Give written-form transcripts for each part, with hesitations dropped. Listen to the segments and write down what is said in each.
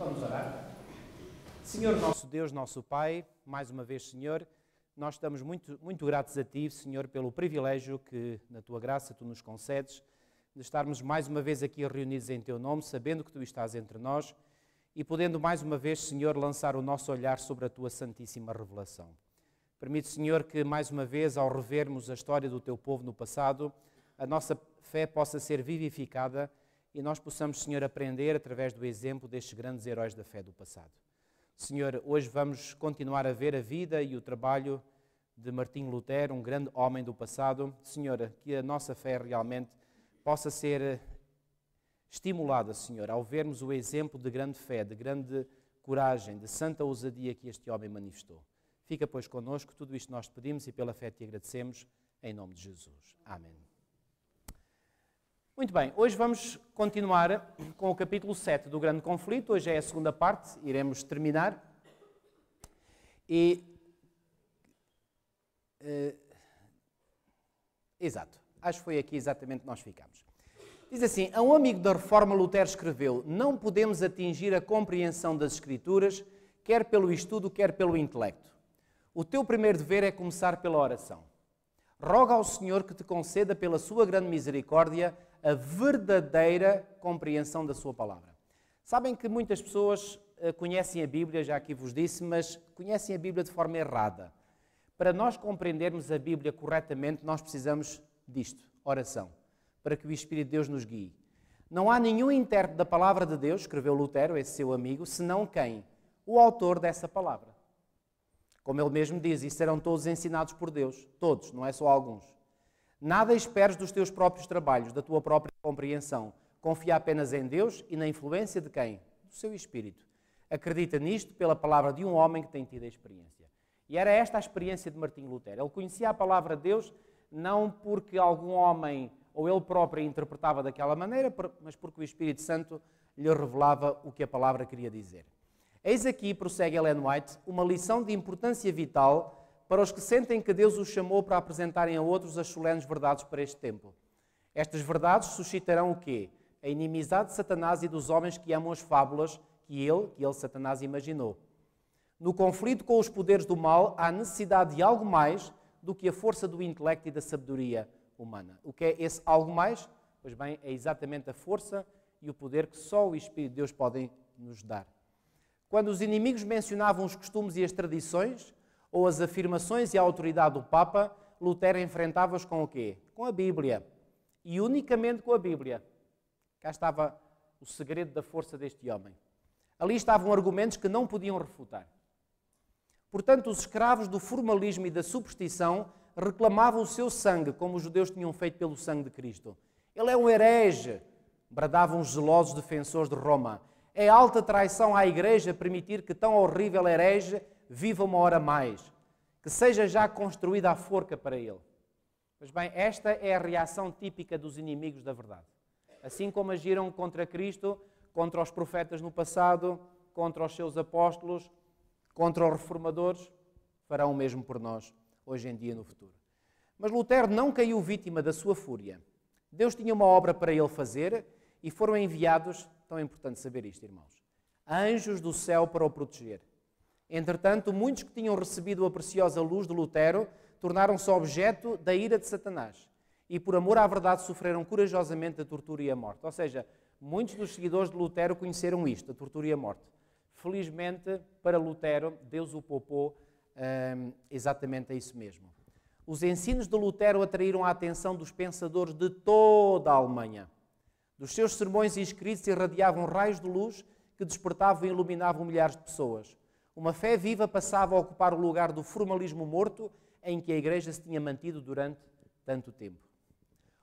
Vamos orar. Senhor nosso Deus, nosso Pai, mais uma vez, Senhor, nós estamos muito gratos a Ti, Senhor, pelo privilégio que, na Tua graça, Tu nos concedes, de estarmos mais uma vez aqui reunidos em Teu nome, sabendo que Tu estás entre nós e podendo mais uma vez, Senhor, lançar o nosso olhar sobre a Tua santíssima revelação. Permite, Senhor, que mais uma vez, ao revermos a história do Teu povo no passado, a nossa fé possa ser vivificada e nós possamos, Senhor, aprender através do exemplo destes grandes heróis da fé do passado. Senhor, hoje vamos continuar a ver a vida e o trabalho de Martinho Lutero, um grande homem do passado. Senhor, que a nossa fé realmente possa ser estimulada, Senhor, ao vermos o exemplo de grande fé, de grande coragem, de santa ousadia que este homem manifestou. Fica, pois, connosco, tudo isto nós te pedimos e pela fé te agradecemos, em nome de Jesus. Amém. Muito bem, hoje vamos continuar com o capítulo 7 do Grande Conflito. Hoje é a segunda parte, iremos terminar. Exato, acho que foi aqui exatamente que nós ficamos. Diz assim, a um amigo da Reforma Lutero escreveu: não podemos atingir a compreensão das Escrituras, quer pelo estudo, quer pelo intelecto. O teu primeiro dever é começar pela oração. Roga ao Senhor que te conceda, pela sua grande misericórdia, a verdadeira compreensão da sua palavra. Sabem que muitas pessoas conhecem a Bíblia, já aqui vos disse, mas conhecem a Bíblia de forma errada. Para nós compreendermos a Bíblia corretamente, nós precisamos disto, oração, para que o Espírito de Deus nos guie. Não há nenhum intérprete da palavra de Deus, escreveu Lutero, esse seu amigo, senão quem? O autor dessa palavra. Como ele mesmo diz, e serão todos ensinados por Deus, todos, não é só alguns. Nada esperes dos teus próprios trabalhos, da tua própria compreensão. Confia apenas em Deus e na influência de quem? Do seu Espírito. Acredita nisto pela palavra de um homem que tem tido a experiência. E era esta a experiência de Martinho Lutero. Ele conhecia a palavra de Deus não porque algum homem ou ele próprio a interpretava daquela maneira, mas porque o Espírito Santo lhe revelava o que a palavra queria dizer. Eis aqui, prossegue Ellen White, uma lição de importância vital para os que sentem que Deus os chamou para apresentarem a outros as solenes verdades para este tempo. Estas verdades suscitarão o quê? A inimizade de Satanás e dos homens que amam as fábulas que ele, Satanás, imaginou. No conflito com os poderes do mal, há necessidade de algo mais do que a força do intelecto e da sabedoria humana. O que é esse algo mais? Pois bem, é exatamente a força e o poder que só o Espírito de Deus podem nos dar. Quando os inimigos mencionavam os costumes e as tradições, ou as afirmações e a autoridade do Papa, Lutero enfrentava-os com o quê? Com a Bíblia. E unicamente com a Bíblia. Cá estava o segredo da força deste homem. Ali estavam argumentos que não podiam refutar. Portanto, os escravos do formalismo e da superstição reclamavam o seu sangue, como os judeus tinham feito pelo sangue de Cristo. Ele é um herege, bradavam os zelosos defensores de Roma. É alta traição à Igreja permitir que tão horrível herege viva uma hora mais, que seja já construída a forca para ele. Pois bem, esta é a reação típica dos inimigos da verdade. Assim como agiram contra Cristo, contra os profetas no passado, contra os seus apóstolos, contra os reformadores, farão o mesmo por nós, hoje em dia e no futuro. Mas Lutero não caiu vítima da sua fúria. Deus tinha uma obra para ele fazer e foram enviados, tão importante saber isto, irmãos, anjos do céu para o proteger. Entretanto, muitos que tinham recebido a preciosa luz de Lutero tornaram-se objeto da ira de Satanás e, por amor à verdade, sofreram corajosamente a tortura e a morte. Ou seja, muitos dos seguidores de Lutero conheceram isto, a tortura e a morte. Felizmente, para Lutero, Deus o poupou exatamente a isso mesmo. Os ensinos de Lutero atraíram a atenção dos pensadores de toda a Alemanha. Dos seus sermões e escritos irradiavam raios de luz que despertavam e iluminavam milhares de pessoas. Uma fé viva passava a ocupar o lugar do formalismo morto em que a Igreja se tinha mantido durante tanto tempo.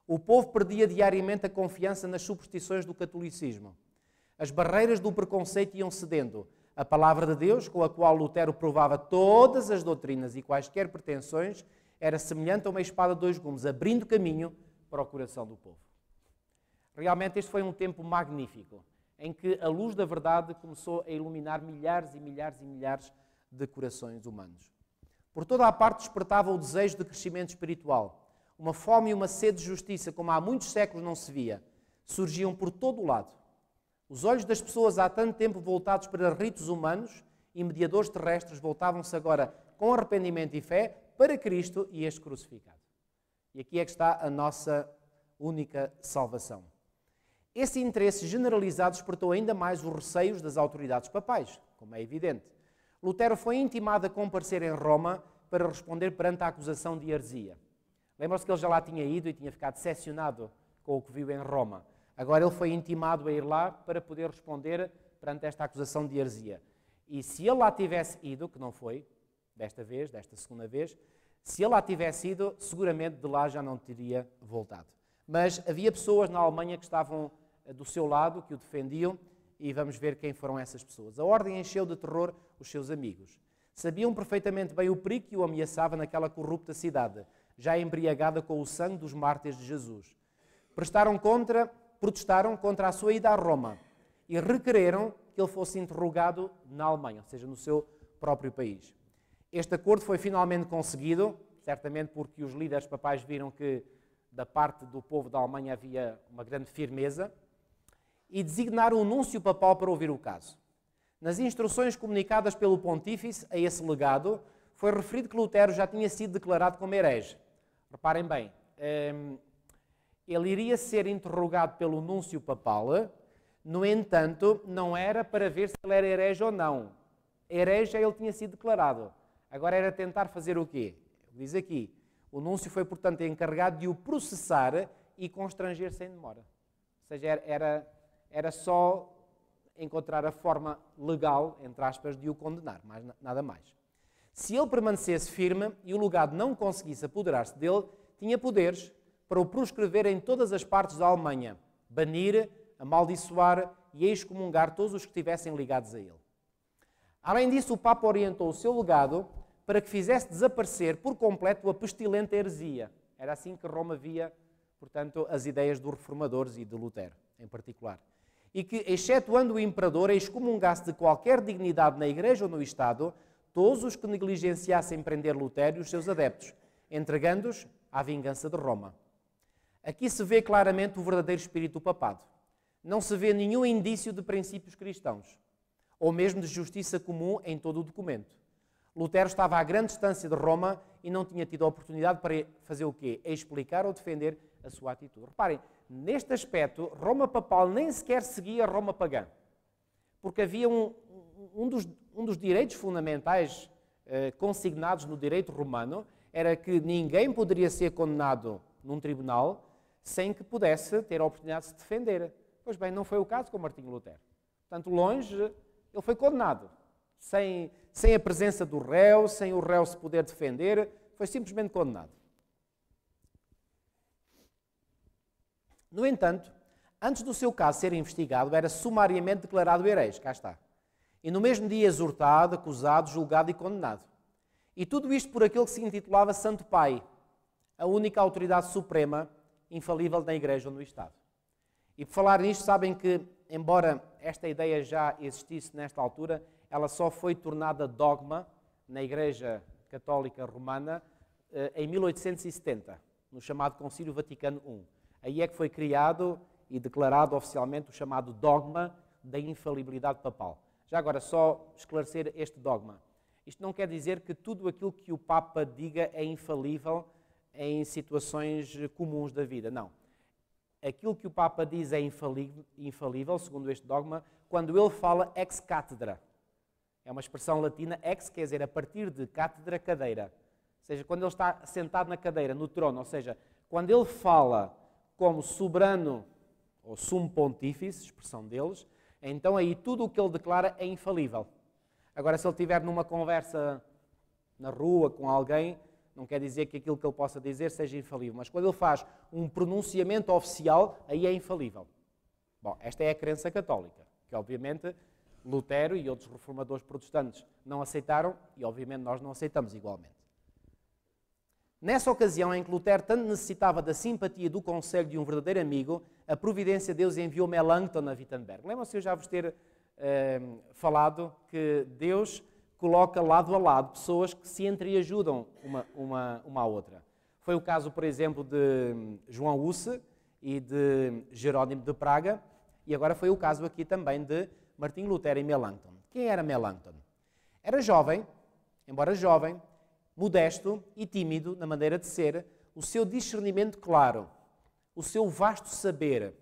O povo perdia diariamente a confiança nas superstições do catolicismo. As barreiras do preconceito iam cedendo. A palavra de Deus, com a qual Lutero provava todas as doutrinas e quaisquer pretensões, era semelhante a uma espada de dois gumes, abrindo caminho para o coração do povo. Realmente este foi um tempo magnífico, em que a luz da verdade começou a iluminar milhares e milhares e milhares de corações humanos. Por toda a parte despertava o desejo de crescimento espiritual. Uma fome e uma sede de justiça, como há muitos séculos não se via, surgiam por todo o lado. Os olhos das pessoas há tanto tempo voltados para ritos humanos e mediadores terrestres voltavam-se agora com arrependimento e fé para Cristo e este crucificado. E aqui é que está a nossa única salvação. Esse interesse generalizado despertou ainda mais os receios das autoridades papais, como é evidente. Lutero foi intimado a comparecer em Roma para responder perante a acusação de heresia. Lembram-se que ele já lá tinha ido e tinha ficado decepcionado com o que viu em Roma. Agora ele foi intimado a ir lá para poder responder perante esta acusação de heresia. E se ele lá tivesse ido, que não foi, desta segunda vez, se ele lá tivesse ido, seguramente de lá já não teria voltado. Mas havia pessoas na Alemanha que estavam do seu lado, que o defendiam, e vamos ver quem foram essas pessoas. A ordem encheu de terror os seus amigos. Sabiam perfeitamente bem o perigo que o ameaçava naquela corrupta cidade, já embriagada com o sangue dos mártires de Jesus. Protestaram contra a sua ida a Roma e requereram que ele fosse interrogado na Alemanha, ou seja, no seu próprio país. Este acordo foi finalmente conseguido, certamente porque os líderes papais viram que da parte do povo da Alemanha havia uma grande firmeza, e designaram um núncio papal para ouvir o caso. Nas instruções comunicadas pelo pontífice a esse legado, foi referido que Lutero já tinha sido declarado como herege. Reparem bem, ele iria ser interrogado pelo núncio papal, no entanto, não era para ver se ele era herege ou não. Herege já ele tinha sido declarado. Agora era tentar fazer o quê? Diz aqui, o núncio foi, portanto, encarregado de o processar e constranger sem demora. Ou seja, era só encontrar a forma legal, entre aspas, de o condenar, nada mais. Se ele permanecesse firme e o legado não conseguisse apoderar-se dele, tinha poderes para o proscrever em todas as partes da Alemanha, banir, amaldiçoar e excomungar todos os que estivessem ligados a ele. Além disso, o Papa orientou o seu legado para que fizesse desaparecer por completo a pestilente heresia. Era assim que Roma via, portanto, as ideias dos reformadores e de Lutero, em particular. E que, excetuando o imperador, excomungasse de qualquer dignidade na Igreja ou no Estado todos os que negligenciassem prender Lutero e os seus adeptos, entregando-os à vingança de Roma. Aqui se vê claramente o verdadeiro espírito do papado. Não se vê nenhum indício de princípios cristãos, ou mesmo de justiça comum em todo o documento. Lutero estava a grande distância de Roma e não tinha tido a oportunidade para fazer o quê? Explicar ou defender a sua atitude. Reparem, neste aspecto, Roma papal nem sequer seguia Roma pagã, porque havia um dos direitos fundamentais consignados no direito romano, era que ninguém poderia ser condenado num tribunal sem que pudesse ter a oportunidade de se defender. Pois bem, não foi o caso com Martinho Lutero. Portanto, longe, ele foi condenado, sem a presença do réu, sem o réu se poder defender, foi simplesmente condenado. No entanto, antes do seu caso ser investigado, era sumariamente declarado herege, cá está. E no mesmo dia exortado, acusado, julgado e condenado. E tudo isto por aquele que se intitulava Santo Pai, a única autoridade suprema, infalível na Igreja ou no Estado. E por falar nisto, sabem que, embora esta ideia já existisse nesta altura, ela só foi tornada dogma na Igreja Católica Romana em 1870, no chamado Concílio Vaticano I. Aí é que foi criado e declarado oficialmente o chamado dogma da infalibilidade papal. Já agora, só esclarecer este dogma. Isto não quer dizer que tudo aquilo que o Papa diga é infalível em situações comuns da vida. Não. Aquilo que o Papa diz é infalível, segundo este dogma, quando ele fala ex cathedra. É uma expressão latina, ex quer dizer a partir de, cátedra, cadeira. Ou seja, quando ele está sentado na cadeira, no trono, ou seja, quando ele fala como soberano ou sumo pontífice, expressão deles, então aí tudo o que ele declara é infalível. Agora, se ele estiver numa conversa na rua com alguém, não quer dizer que aquilo que ele possa dizer seja infalível, mas quando ele faz um pronunciamento oficial, aí é infalível. Bom, esta é a crença católica, que obviamente Lutero e outros reformadores protestantes não aceitaram e obviamente nós não aceitamos igualmente. Nessa ocasião em que Lutero tanto necessitava da simpatia do conselho de um verdadeiro amigo, a providência de Deus enviou Melanchthon a Wittenberg. Lembram-se eu já vos ter falado que Deus coloca lado a lado pessoas que se entreajudam uma à outra. Foi o caso, por exemplo, de João Husse e de Jerónimo de Praga, E agora foi o caso aqui também de Martinho Lutero e Melanchthon. Quem era Melanchthon? Era jovem, embora jovem, modesto e tímido na maneira de ser, o seu discernimento claro, o seu vasto saber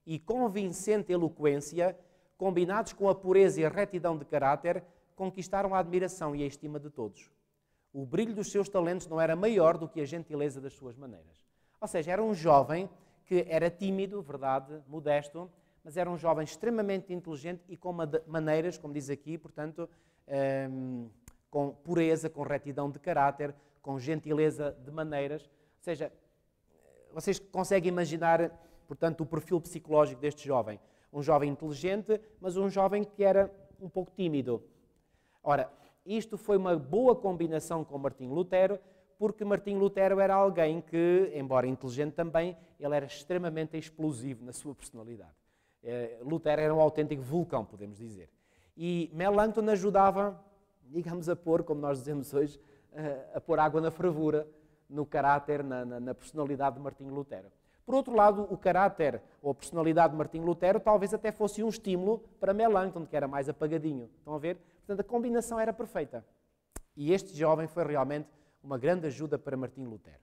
e convincente eloquência, combinados com a pureza e a retidão de caráter, conquistaram a admiração e a estima de todos. O brilho dos seus talentos não era maior do que a gentileza das suas maneiras. Ou seja, era um jovem que era tímido, verdade, modesto, mas era um jovem extremamente inteligente e com maneiras, como diz aqui, portanto, com pureza, com retidão de caráter, com gentileza de maneiras. Ou seja, vocês conseguem imaginar, portanto, o perfil psicológico deste jovem. Um jovem inteligente, mas um jovem que era um pouco tímido. Ora, isto foi uma boa combinação com Martinho Lutero, porque Martinho Lutero era alguém que, embora inteligente também, ele era extremamente explosivo na sua personalidade. Lutero era um autêntico vulcão, podemos dizer. E Melanchthon ajudava, digamos, a pôr, como nós dizemos hoje, a pôr água na fervura, no caráter, na personalidade de Martinho Lutero. Por outro lado, o caráter ou a personalidade de Martinho Lutero talvez até fosse um estímulo para Melanchthon, que era mais apagadinho. Estão a ver? Portanto, a combinação era perfeita. E este jovem foi realmente uma grande ajuda para Martinho Lutero.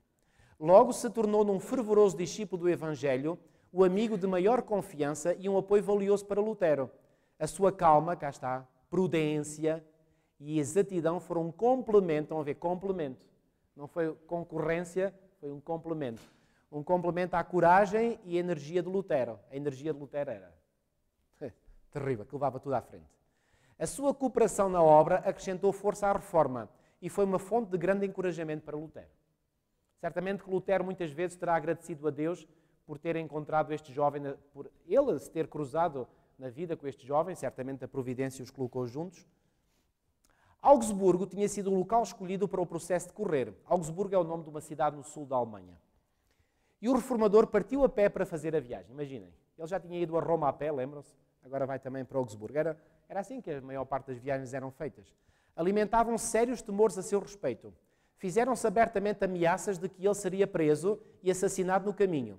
Logo se tornou num fervoroso discípulo do Evangelho, o amigo de maior confiança e um apoio valioso para Lutero. A sua calma, cá está, prudência e exatidão foram um complemento, estão a ver, complemento. Não foi concorrência, foi um complemento. Um complemento à coragem e energia de Lutero. A energia de Lutero era terrível, que levava tudo à frente. A sua cooperação na obra acrescentou força à reforma e foi uma fonte de grande encorajamento para Lutero. Certamente que Lutero muitas vezes terá agradecido a Deus por ter encontrado este jovem, por ele se ter cruzado na vida com este jovem, certamente a providência os colocou juntos. Augsburgo tinha sido o local escolhido para o processo decorrer. Augsburgo é o nome de uma cidade no sul da Alemanha. E o reformador partiu a pé para fazer a viagem. Imaginem, ele já tinha ido a Roma a pé, lembram-se? Agora vai também para Augsburgo. Era assim que a maior parte das viagens eram feitas. Alimentavam sérios temores a seu respeito. Fizeram-se abertamente ameaças de que ele seria preso e assassinado no caminho.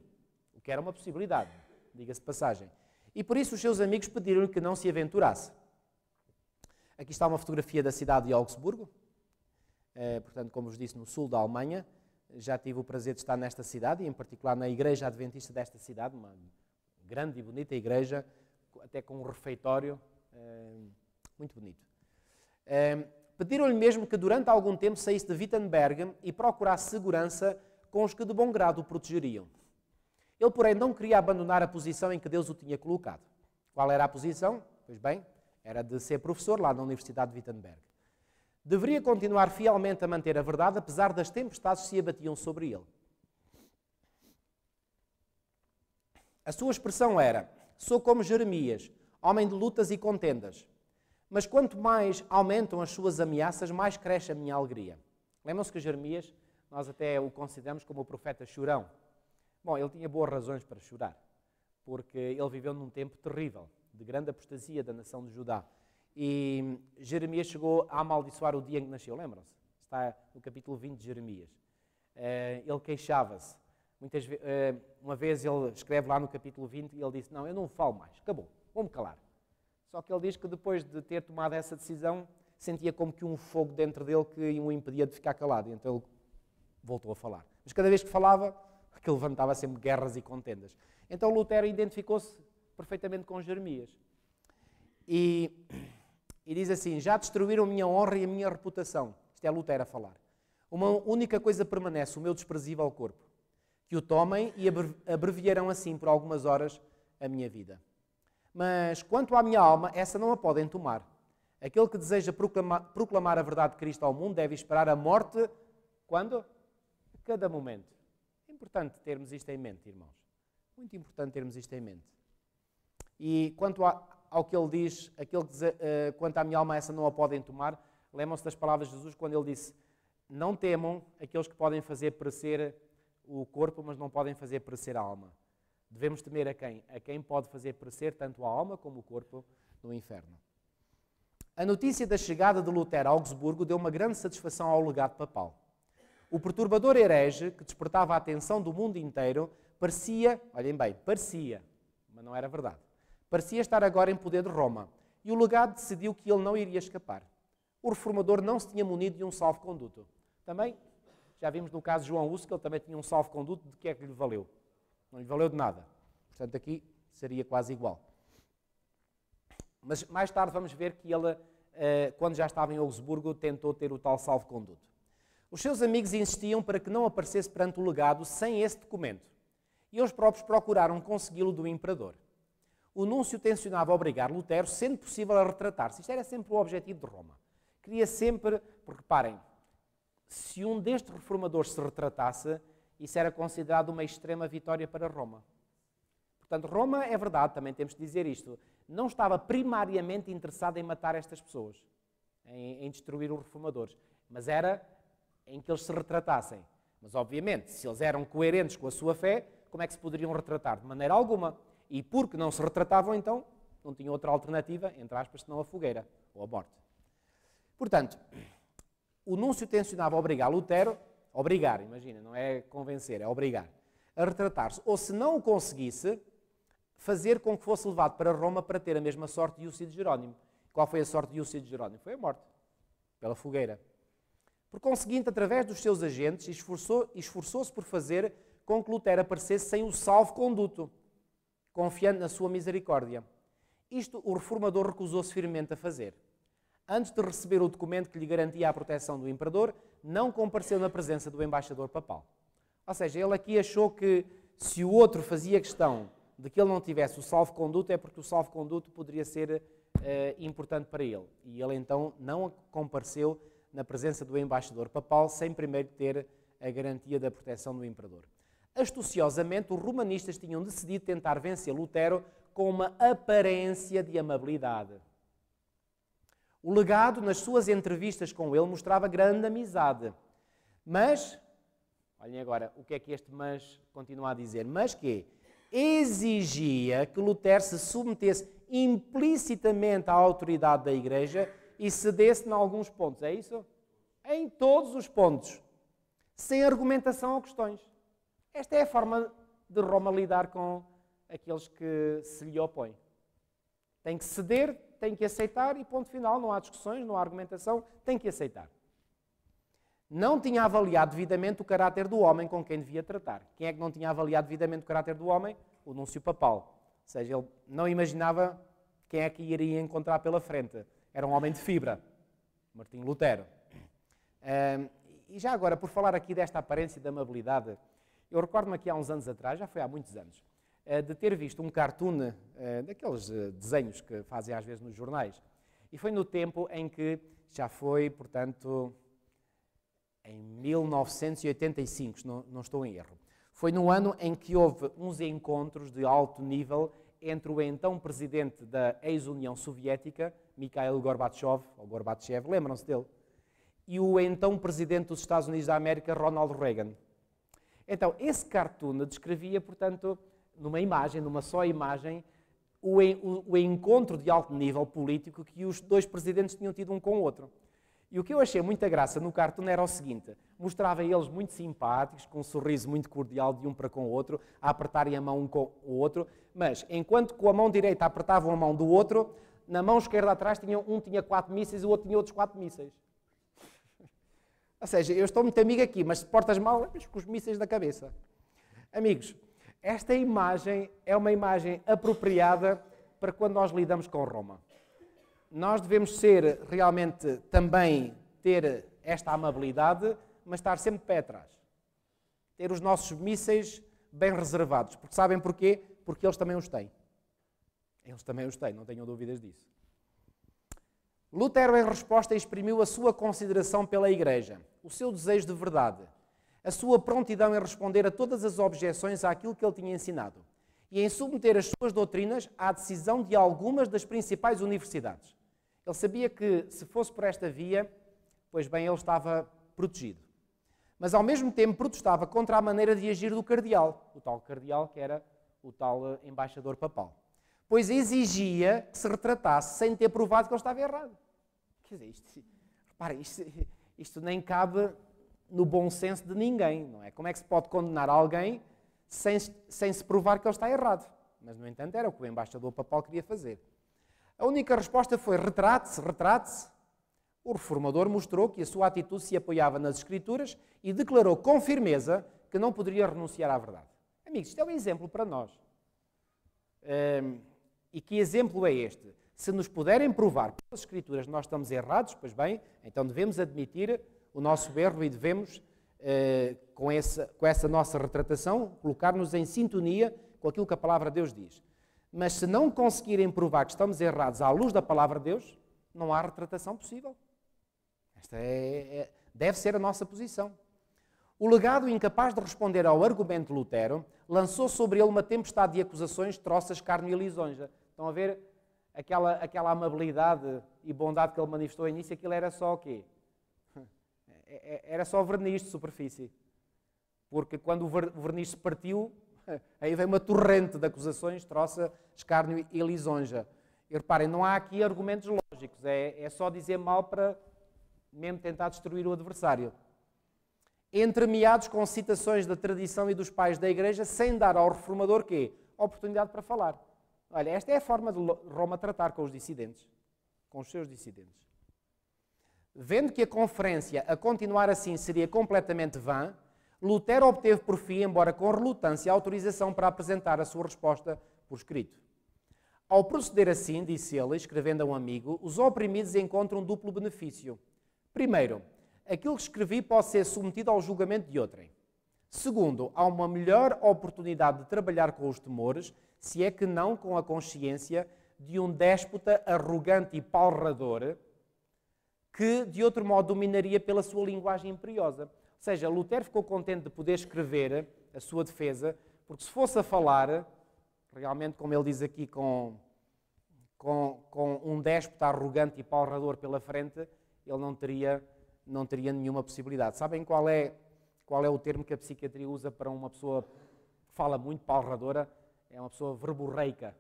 O que era uma possibilidade, diga-se de passagem. E por isso os seus amigos pediram-lhe que não se aventurasse. Aqui está uma fotografia da cidade de Augsburgo. Portanto, como vos disse, no sul da Alemanha. Já tive o prazer de estar nesta cidade, e em particular na igreja adventista desta cidade, uma grande e bonita igreja, até com um refeitório muito bonito. Pediram-lhe mesmo que durante algum tempo saísse de Wittenberg e procurasse segurança com os que de bom grado o protegeriam. Ele, porém, não queria abandonar a posição em que Deus o tinha colocado. Qual era a posição? Pois bem, era de ser professor lá na Universidade de Wittenberg. Deveria continuar fielmente a manter a verdade, apesar das tempestades que se abatiam sobre ele. A sua expressão era: sou como Jeremias, homem de lutas e contendas. Mas quanto mais aumentam as suas ameaças, mais cresce a minha alegria. Lembram-se que Jeremias, nós até o consideramos como o profeta chorão. Bom, ele tinha boas razões para chorar, porque ele viveu num tempo terrível, de grande apostasia da nação de Judá. E Jeremias chegou a amaldiçoar o dia em que nasceu, lembram-se? Está no capítulo 20 de Jeremias. Ele queixava-se. Uma vez ele escreve lá no capítulo 20 e ele disse: não, eu não falo mais, acabou, vou-me calar. Só que ele diz que depois de ter tomado essa decisão, sentia como que um fogo dentro dele que o impedia de ficar calado. E então ele voltou a falar. Mas cada vez que falava, aquilo levantava sempre guerras e contendas. Então Lutero identificou-se perfeitamente com Jeremias. E diz assim: já destruíram a minha honra e a minha reputação. Isto é Lutero a falar. Uma única coisa permanece, o meu desprezível corpo. Que o tomem e abreviarão assim por algumas horas a minha vida. Mas quanto à minha alma, essa não a podem tomar. Aquele que deseja proclamar a verdade de Cristo ao mundo deve esperar a morte, quando? A cada momento. É importante termos isto em mente, irmãos. Muito importante termos isto em mente. E quanto ao que ele diz, quanto à minha alma, essa não a podem tomar, lembram-se das palavras de Jesus quando ele disse: não temam aqueles que podem fazer perecer o corpo, mas não podem fazer perecer a alma. Devemos temer a quem? A quem pode fazer perecer tanto a alma como o corpo no inferno. A notícia da chegada de Lutero a Augsburgo deu uma grande satisfação ao legado papal. O perturbador herege, que despertava a atenção do mundo inteiro, parecia, olhem bem, parecia, mas não era verdade, Parecia estar agora em poder de Roma, e o legado decidiu que ele não iria escapar. O reformador não se tinha munido de um salvo-conduto. Também, já vimos no caso de João Husso, que ele também tinha um salvo-conduto, de que é que lhe valeu? Não lhe valeu de nada. Portanto, aqui seria quase igual. Mas mais tarde vamos ver que ele, quando já estava em Augsburgo, tentou ter o tal salvo-conduto. Os seus amigos insistiam para que não aparecesse perante o legado sem esse documento. E eles próprios procuraram consegui-lo do imperador. O núncio tencionava obrigar Lutero, sendo possível, a retratar-se. Isto era sempre o objetivo de Roma. Queria sempre, porque reparem, se um destes reformadores se retratasse, isso era considerado uma extrema vitória para Roma. Portanto, Roma, é verdade, também temos de dizer isto, não estava primariamente interessada em matar estas pessoas, em destruir os reformadores, mas era em que eles se retratassem. Mas, obviamente, se eles eram coerentes com a sua fé, como é que se poderiam retratar? De maneira alguma. E porque não se retratavam, então, não tinham outra alternativa, entre aspas, senão a fogueira ou a morte. Portanto, o núncio tencionava obrigar Lutero, imagina, não é convencer, é obrigar, a retratar-se. Ou, se não o conseguisse, fazer com que fosse levado para Roma para ter a mesma sorte de Hussio de Jerónimo. Qual foi a sorte de Hussio de Jerónimo? Foi a morte, pela fogueira. Por conseguinte, através dos seus agentes, esforçou-se por fazer com que Lutero aparecesse sem o salvo-conduto, confiando na sua misericórdia. Isto o reformador recusou-se firmemente a fazer. Antes de receber o documento que lhe garantia a proteção do imperador, não compareceu na presença do embaixador papal. Ou seja, ele aqui achou que se o outro fazia questão de que ele não tivesse o salvo-conduto, é porque o salvo-conduto poderia ser importante para ele. E ele então não compareceu na presença do embaixador papal, sem primeiro ter a garantia da proteção do imperador. Astuciosamente, os romanistas tinham decidido tentar vencer Lutero com uma aparência de amabilidade. O legado, nas suas entrevistas com ele, mostrava grande amizade. Mas, olhem agora, o que é que este mas continua a dizer? Mas que exigia que Lutero se submetesse implicitamente à autoridade da Igreja e cedesse em alguns pontos. É isso? Em todos os pontos. Sem argumentação ou questões. Esta é a forma de Roma lidar com aqueles que se lhe opõem. Tem que ceder, tem que aceitar e ponto final. Não há discussões, não há argumentação, tem que aceitar. Não tinha avaliado devidamente o caráter do homem com quem devia tratar. Quem é que não tinha avaliado devidamente o caráter do homem? O núncio papal. Ou seja, ele não imaginava quem é que iria encontrar pela frente. Era um homem de fibra, Martinho Lutero. E já agora, por falar aqui desta aparência de amabilidade, eu recordo-me aqui há uns anos atrás, já foi há muitos anos, de ter visto um cartoon, daqueles desenhos que fazem às vezes nos jornais, e foi no tempo em que, já foi, portanto, em 1985, se não estou em erro, foi no ano em que houve uns encontros de alto nível entre o então presidente da ex-União Soviética, Mikhail Gorbachev, lembram-se dele? E o então presidente dos Estados Unidos da América, Ronald Reagan. Então, esse cartoon descrevia, portanto, numa só imagem, o encontro de alto nível político que os dois presidentes tinham tido um com o outro. E o que eu achei muita graça no cartoon era o seguinte: mostrava eles muito simpáticos, com um sorriso muito cordial de um para com o outro, a apertarem a mão um com o outro, mas enquanto com a mão direita apertavam a mão do outro, na mão esquerda atrás um tinha 4 mísseis e o outro tinha outros 4 mísseis. Ou seja, eu estou muito amigo aqui, mas se portas mal, com os mísseis da cabeça. Amigos, esta imagem é uma imagem apropriada para quando nós lidamos com Roma. Nós devemos ser, realmente, também ter esta amabilidade, mas estar sempre de pé atrás. Ter os nossos mísseis bem reservados. Porque sabem porquê? Porque eles também os têm. Eles também os têm, não tenham dúvidas disso. Lutero, em resposta, exprimiu a sua consideração pela Igreja, o seu desejo de verdade, a sua prontidão em responder a todas as objeções àquilo que ele tinha ensinado e em submeter as suas doutrinas à decisão de algumas das principais universidades. Ele sabia que, se fosse por esta via, pois bem, ele estava protegido. Mas, ao mesmo tempo, protestava contra a maneira de agir do cardeal, o tal cardeal que era o tal embaixador papal. Pois exigia que se retratasse sem ter provado que ele estava errado. Quer dizer, isto nem cabe no bom senso de ninguém, não é? Como é que se pode condenar alguém sem se provar que ele está errado? Mas, no entanto, era o que o embaixador papal queria fazer. A única resposta foi retrate-se, retrate-se. O reformador mostrou que a sua atitude se apoiava nas Escrituras e declarou com firmeza que não poderia renunciar à verdade. Amigos, isto é um exemplo para nós. E que exemplo é este? Se nos puderem provar pelas Escrituras que nós estamos errados, pois bem, então devemos admitir o nosso erro e devemos, com essa nossa retratação, colocar-nos em sintonia com aquilo que a palavra de Deus diz. Mas se não conseguirem provar que estamos errados à luz da palavra de Deus, não há retratação possível. Esta deve ser a nossa posição. O legado, incapaz de responder ao argumento de Lutero, lançou sobre ele uma tempestade de acusações, troças, carne e lisonja. Estão a ver aquela amabilidade e bondade que ele manifestou ao início? Aquilo era só o quê? Era só verniz de superfície. Porque quando o verniz se partiu, aí vem uma torrente de acusações, troça, escárnio e lisonja. E reparem, não há aqui argumentos lógicos, é só dizer mal para mesmo tentar destruir o adversário. Entremeados com citações da tradição e dos pais da Igreja, sem dar ao reformador quê? Oportunidade para falar. Olha, esta é a forma de Roma tratar com os dissidentes, com os seus dissidentes. Vendo que a conferência, a continuar assim, seria completamente vã, Lutero obteve por fim, embora com relutância, a autorização para apresentar a sua resposta por escrito. Ao proceder assim, disse ele, escrevendo a um amigo, os oprimidos encontram um duplo benefício. Primeiro, aquilo que escrevi pode ser submetido ao julgamento de outrem. Segundo, há uma melhor oportunidade de trabalhar com os temores, se é que não com a consciência de um déspota arrogante e palrador que, de outro modo, dominaria pela sua linguagem imperiosa. Ou seja, Lutero ficou contente de poder escrever a sua defesa, porque se fosse a falar, realmente, como ele diz aqui, com um déspota arrogante e palrador pela frente, ele não teria nenhuma possibilidade. Sabem qual é o termo que a psiquiatria usa para uma pessoa que fala muito, palradora? É uma pessoa verborreica,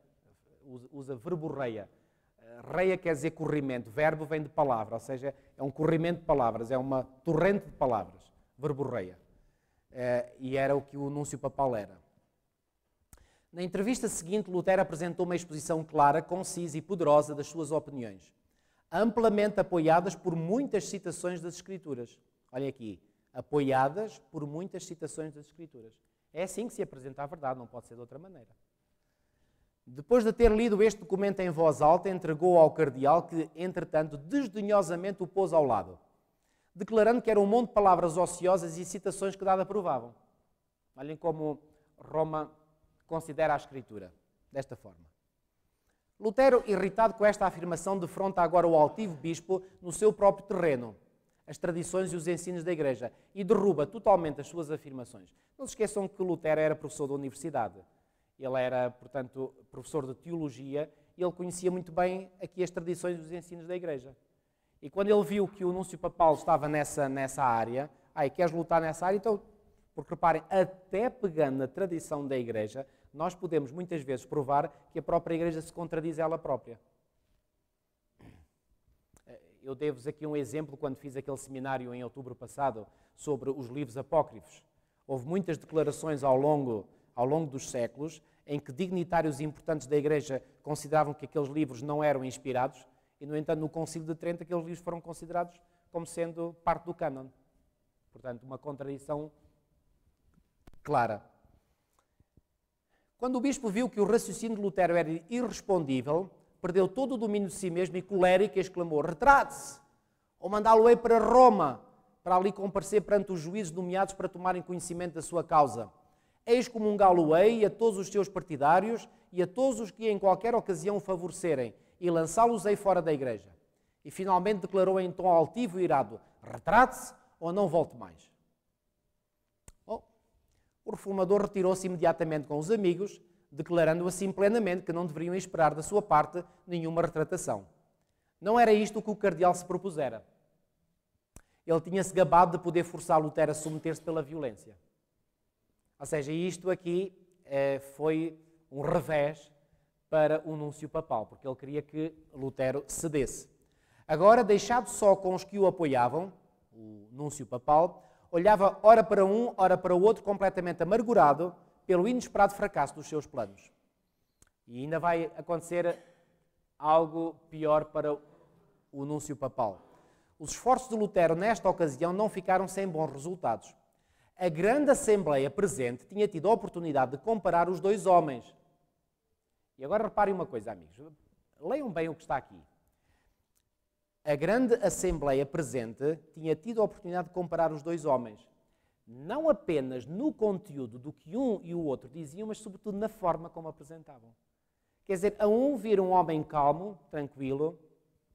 usa verborreia. Reia quer dizer corrimento, verbo vem de palavra, ou seja, é um corrimento de palavras, é uma torrente de palavras, verborreia. E era o que o núncio papal era. Na entrevista seguinte, Lutero apresentou uma exposição clara, concisa e poderosa das suas opiniões, amplamente apoiadas por muitas citações das Escrituras. Olhem aqui, apoiadas por muitas citações das Escrituras. É assim que se apresenta a verdade, não pode ser de outra maneira. Depois de ter lido este documento em voz alta, entregou-o ao cardeal, que, entretanto, desdenhosamente o pôs ao lado, declarando que era um monte de palavras ociosas e citações que nada provavam. Olhem como Roma considera a Escritura, desta forma. Lutero, irritado com esta afirmação, defronta agora o altivo bispo no seu próprio terreno, as tradições e os ensinos da Igreja, e derruba totalmente as suas afirmações. Não se esqueçam que Lutero era professor da universidade. Ele era, portanto, professor de teologia e ele conhecia muito bem aqui as tradições e os ensinos da Igreja. E quando ele viu que o núncio papal estava nessa área, queres lutar nessa área? Então, porque reparem, até pegando na tradição da Igreja, nós podemos muitas vezes provar que a própria Igreja se contradiz ela própria. Eu devo-vos aqui um exemplo quando fiz aquele seminário em outubro passado sobre os livros apócrifos. Houve muitas declarações ao longo dos séculos em que dignitários importantes da Igreja consideravam que aqueles livros não eram inspirados e, no entanto, no Concílio de Trento aqueles livros foram considerados como sendo parte do cânon. Portanto, uma contradição clara. Quando o bispo viu que o raciocínio de Lutero era irrespondível, perdeu todo o domínio de si mesmo e, colérico, exclamou: retrate-se, ou mandá-lo-ei para Roma, para ali comparecer perante os juízes nomeados para tomarem conhecimento da sua causa. Excomungá-lo-ei a todos os seus partidários e a todos os que em qualquer ocasião o favorecerem, e lançá-los-ei fora da Igreja. E finalmente declarou em tom altivo e irado: retrate-se ou não volte mais. O reformador retirou-se imediatamente com os amigos, declarando assim plenamente que não deveriam esperar da sua parte nenhuma retratação. Não era isto o que o cardeal se propusera. Ele tinha-se gabado de poder forçar Lutero a submeter-se pela violência. Ou seja, isto aqui foi um revés para o núncio papal, porque ele queria que Lutero cedesse. Agora, deixado só com os que o apoiavam, o núncio papal, olhava ora para um, ora para o outro, completamente amargurado pelo inesperado fracasso dos seus planos. E ainda vai acontecer algo pior para o núncio papal. Os esforços de Lutero nesta ocasião não ficaram sem bons resultados. A grande assembleia presente tinha tido a oportunidade de comparar os dois homens. E agora reparem uma coisa, amigos. Leiam bem o que está aqui. A grande assembleia presente tinha tido a oportunidade de comparar os dois homens. Não apenas no conteúdo do que um e o outro diziam, mas sobretudo na forma como apresentavam. Quer dizer, a um vir um homem calmo, tranquilo,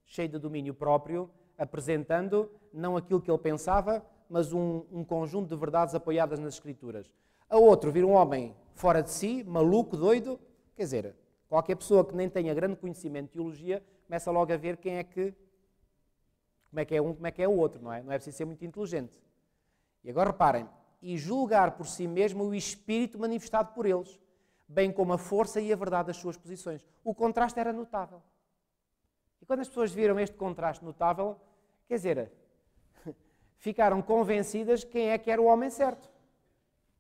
cheio de domínio próprio, apresentando não aquilo que ele pensava, mas um conjunto de verdades apoiadas nas Escrituras. A outro vir um homem fora de si, maluco, doido. Quer dizer, qualquer pessoa que nem tenha grande conhecimento de teologia começa logo a ver como é que é um, como é que é o outro, não é? Não é preciso ser muito inteligente. E agora reparem, e julgar por si mesmo o espírito manifestado por eles, bem como a força e a verdade das suas posições. O contraste era notável. E quando as pessoas viram este contraste notável, quer dizer, ficaram convencidas quem é que era o homem certo,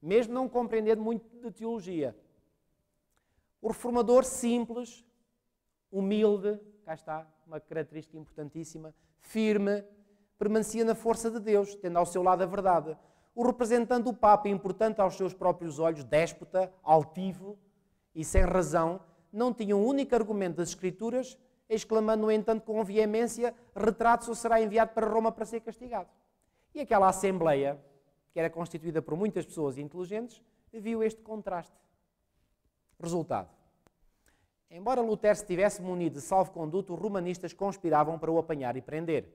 mesmo não compreendendo muito de teologia. O reformador simples, humilde, cá está, uma característica importantíssima, firme, permanecia na força de Deus, tendo ao seu lado a verdade. O representante do Papa, importante aos seus próprios olhos, déspota, altivo e sem razão, não tinha um único argumento das Escrituras, exclamando, no entanto, com veemência, retrate-se ou será enviado para Roma para ser castigado. E aquela assembleia, que era constituída por muitas pessoas inteligentes, viu este contraste. Resultado. Embora Lutero se tivesse munido de salvo-conduto, os romanistas conspiravam para o apanhar e prender.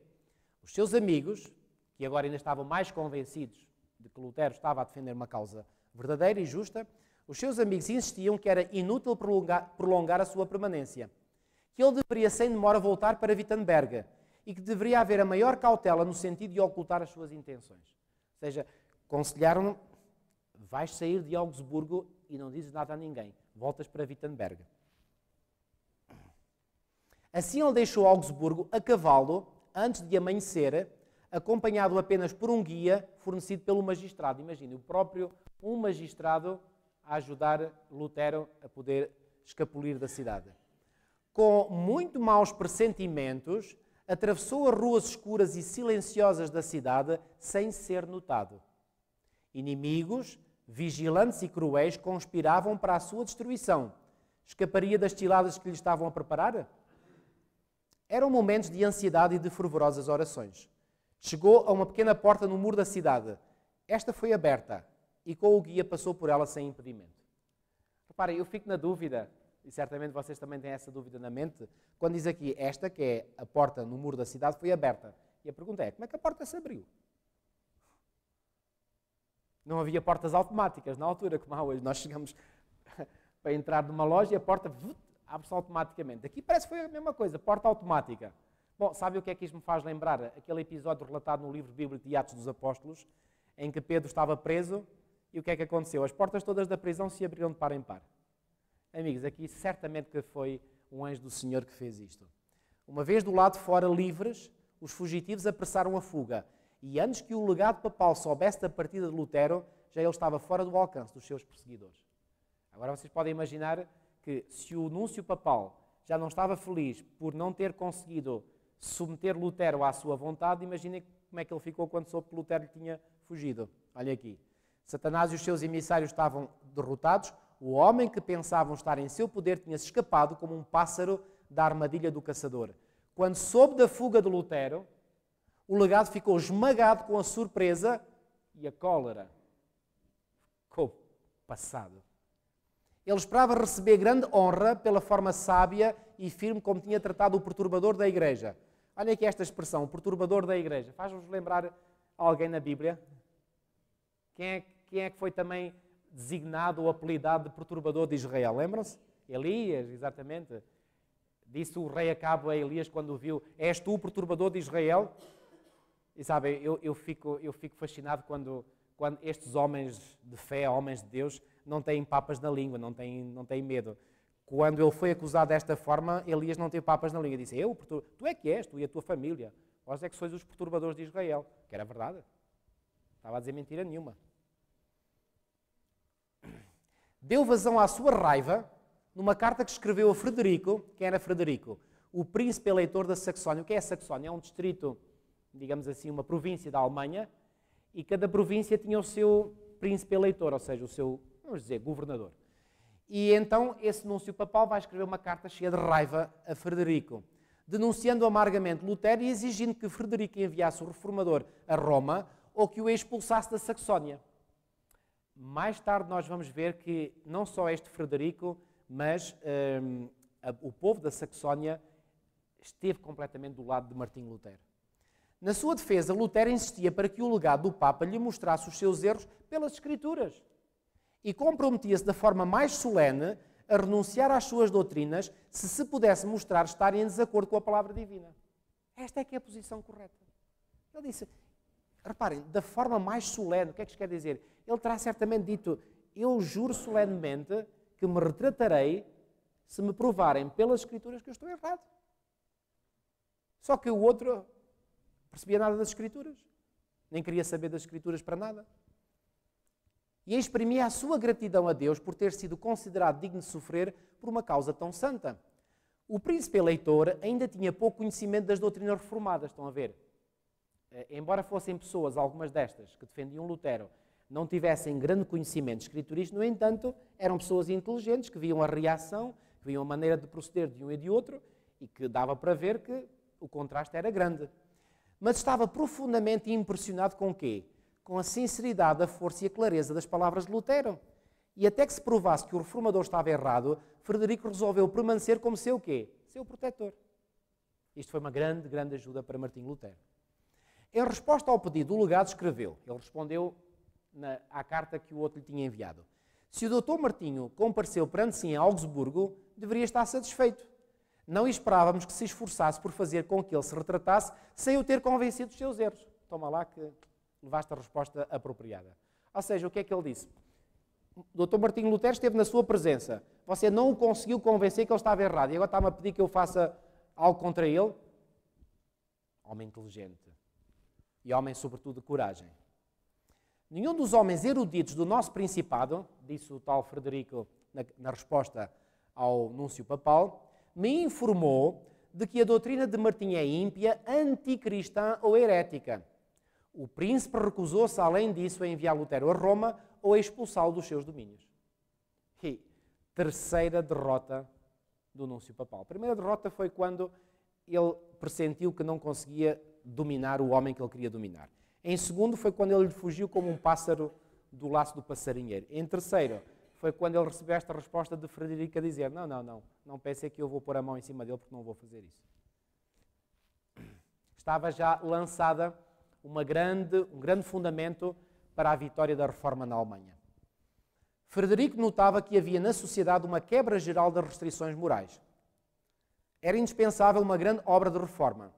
Os seus amigos, que agora ainda estavam mais convencidos de que Lutero estava a defender uma causa verdadeira e justa, os seus amigos insistiam que era inútil prolongar a sua permanência, que ele deveria sem demora voltar para Wittenberg e que deveria haver a maior cautela no sentido de ocultar as suas intenções. Ou seja, aconselharam-no, vais sair de Augsburgo e não dizes nada a ninguém, voltas para Wittenberg. Assim ele deixou Augsburgo a cavalo, antes de amanhecer, acompanhado apenas por um guia fornecido pelo magistrado. Imagine, um magistrado a ajudar Lutero a poder escapulir da cidade. Com muito maus pressentimentos, atravessou as ruas escuras e silenciosas da cidade sem ser notado. Inimigos, vigilantes e cruéis, conspiravam para a sua destruição. Escaparia das ciladas que lhe estavam a preparar? Eram momentos de ansiedade e de fervorosas orações. Chegou a uma pequena porta no muro da cidade. Esta foi aberta e com o guia passou por ela sem impedimento. Reparem, eu fico na dúvida, e certamente vocês também têm essa dúvida na mente, quando diz aqui, esta que é a porta no muro da cidade foi aberta. E a pergunta é, como é que a porta se abriu? Não havia portas automáticas na altura, como há hoje. Nós chegamos para entrar numa loja e a porta abre-se automaticamente. Aqui parece que foi a mesma coisa, porta automática. Bom, sabe o que é que isto me faz lembrar? Aquele episódio relatado no livro bíblico de Atos dos Apóstolos, em que Pedro estava preso, e o que é que aconteceu? As portas todas da prisão se abriram de par em par. Amigos, aqui certamente que foi um anjo do Senhor que fez isto. Uma vez do lado de fora livres, os fugitivos apressaram a fuga, e antes que o legado papal soubesse da partida de Lutero, já ele estava fora do alcance dos seus perseguidores. Agora vocês podem imaginar que se o núncio papal já não estava feliz por não ter conseguido submeter Lutero à sua vontade, imaginem como é que ele ficou quando soube que Lutero lhe tinha fugido. Olha aqui. Satanás e os seus emissários estavam derrotados. O homem que pensavam estar em seu poder tinha-se escapado como um pássaro da armadilha do caçador. Quando soube da fuga de Lutero, o legado ficou esmagado com a surpresa e a cólera. Ficou passado. Ele esperava receber grande honra pela forma sábia e firme como tinha tratado o perturbador da igreja. Olha aqui esta expressão, o perturbador da igreja. Faz-vos lembrar alguém na Bíblia? Quem é que foi também designado ou apelidado de perturbador de Israel? Lembram-se? Elias, exatamente. Disse o rei Acabe a Elias quando o viu, és tu o perturbador de Israel? E sabem, eu fico fascinado quando estes homens de fé, homens de Deus, não têm papas na língua, não têm medo. Quando ele foi acusado desta forma, Elias não teve papas na língua. Disse, tu é que és, tu e a tua família. Vós é que sois os perturbadores de Israel. Que era verdade. Não estava a dizer mentira nenhuma. Deu vazão à sua raiva, numa carta que escreveu a Frederico. Quem era Frederico? O príncipe eleitor da Saxónia. O que é a Saxónia? É um distrito, digamos assim, uma província da Alemanha, e cada província tinha o seu príncipe eleitor, ou seja, o seu, vamos dizer, governador. E então esse núncio papal vai escrever uma carta cheia de raiva a Frederico, denunciando amargamente Lutero e exigindo que Frederico enviasse o reformador a Roma ou que o expulsasse da Saxónia. Mais tarde nós vamos ver que não só este Frederico, mas o povo da Saxónia esteve completamente do lado de Martinho Lutero. Na sua defesa, Lutero insistia para que o legado do Papa lhe mostrasse os seus erros pelas Escrituras e comprometia-se da forma mais solene a renunciar às suas doutrinas se pudesse mostrar estar em desacordo com a palavra divina. Esta é que é a posição correta. Ele disse, reparem, da forma mais solene, o que é que isto quer dizer? Ele terá certamente dito, eu juro solenemente que me retratarei se me provarem pelas Escrituras que eu estou errado. Só que o outro não percebia nada das Escrituras, nem queria saber das Escrituras para nada. E exprimia a sua gratidão a Deus por ter sido considerado digno de sofrer por uma causa tão santa. O príncipe eleitor ainda tinha pouco conhecimento das doutrinas reformadas, estão a ver? Embora fossem pessoas, algumas destas, que defendiam Lutero, não tivessem grande conhecimento escriturístico, no entanto, eram pessoas inteligentes, que viam a reação, que viam a maneira de proceder de um e de outro, e que dava para ver que o contraste era grande. Mas estava profundamente impressionado com o quê? Com a sinceridade, a força e a clareza das palavras de Lutero. E até que se provasse que o reformador estava errado, Frederico resolveu permanecer como seu quê? Seu protetor. Isto foi uma grande, grande ajuda para Martinho Lutero. Em resposta ao pedido, o legado escreveu. Ele respondeu à carta que o outro lhe tinha enviado. Se o doutor Martinho compareceu perante si em Augsburgo, deveria estar satisfeito. Não esperávamos que se esforçasse por fazer com que ele se retratasse sem o ter convencido dos seus erros. Toma lá que levaste a resposta apropriada. Ou seja, o que é que ele disse? O Dr. Martinho Lutero esteve na sua presença. Você não o conseguiu convencer que ele estava errado. E agora está-me a pedir que eu faça algo contra ele? Homem inteligente. E homem, sobretudo, de coragem. Nenhum dos homens eruditos do nosso principado, disse o tal Frederico na resposta ao núncio papal, me informou de que a doutrina de Martinho é ímpia, anticristã ou herética. O príncipe recusou-se, além disso, a enviar Lutero a Roma ou a expulsá-lo dos seus domínios. E terceira derrota do núncio papal. A primeira derrota foi quando ele pressentiu que não conseguia dominar o homem que ele queria dominar. Em segundo, foi quando ele fugiu como um pássaro do laço do passarinheiro. Em terceiro, foi quando ele recebeu esta resposta de Frederico a dizer, não pensei que eu vou pôr a mão em cima dele porque não vou fazer isso. Estava já lançada um grande fundamento para a vitória da reforma na Alemanha. Frederico notava que havia na sociedade uma quebra geral das restrições morais. Era indispensável uma grande obra de reforma.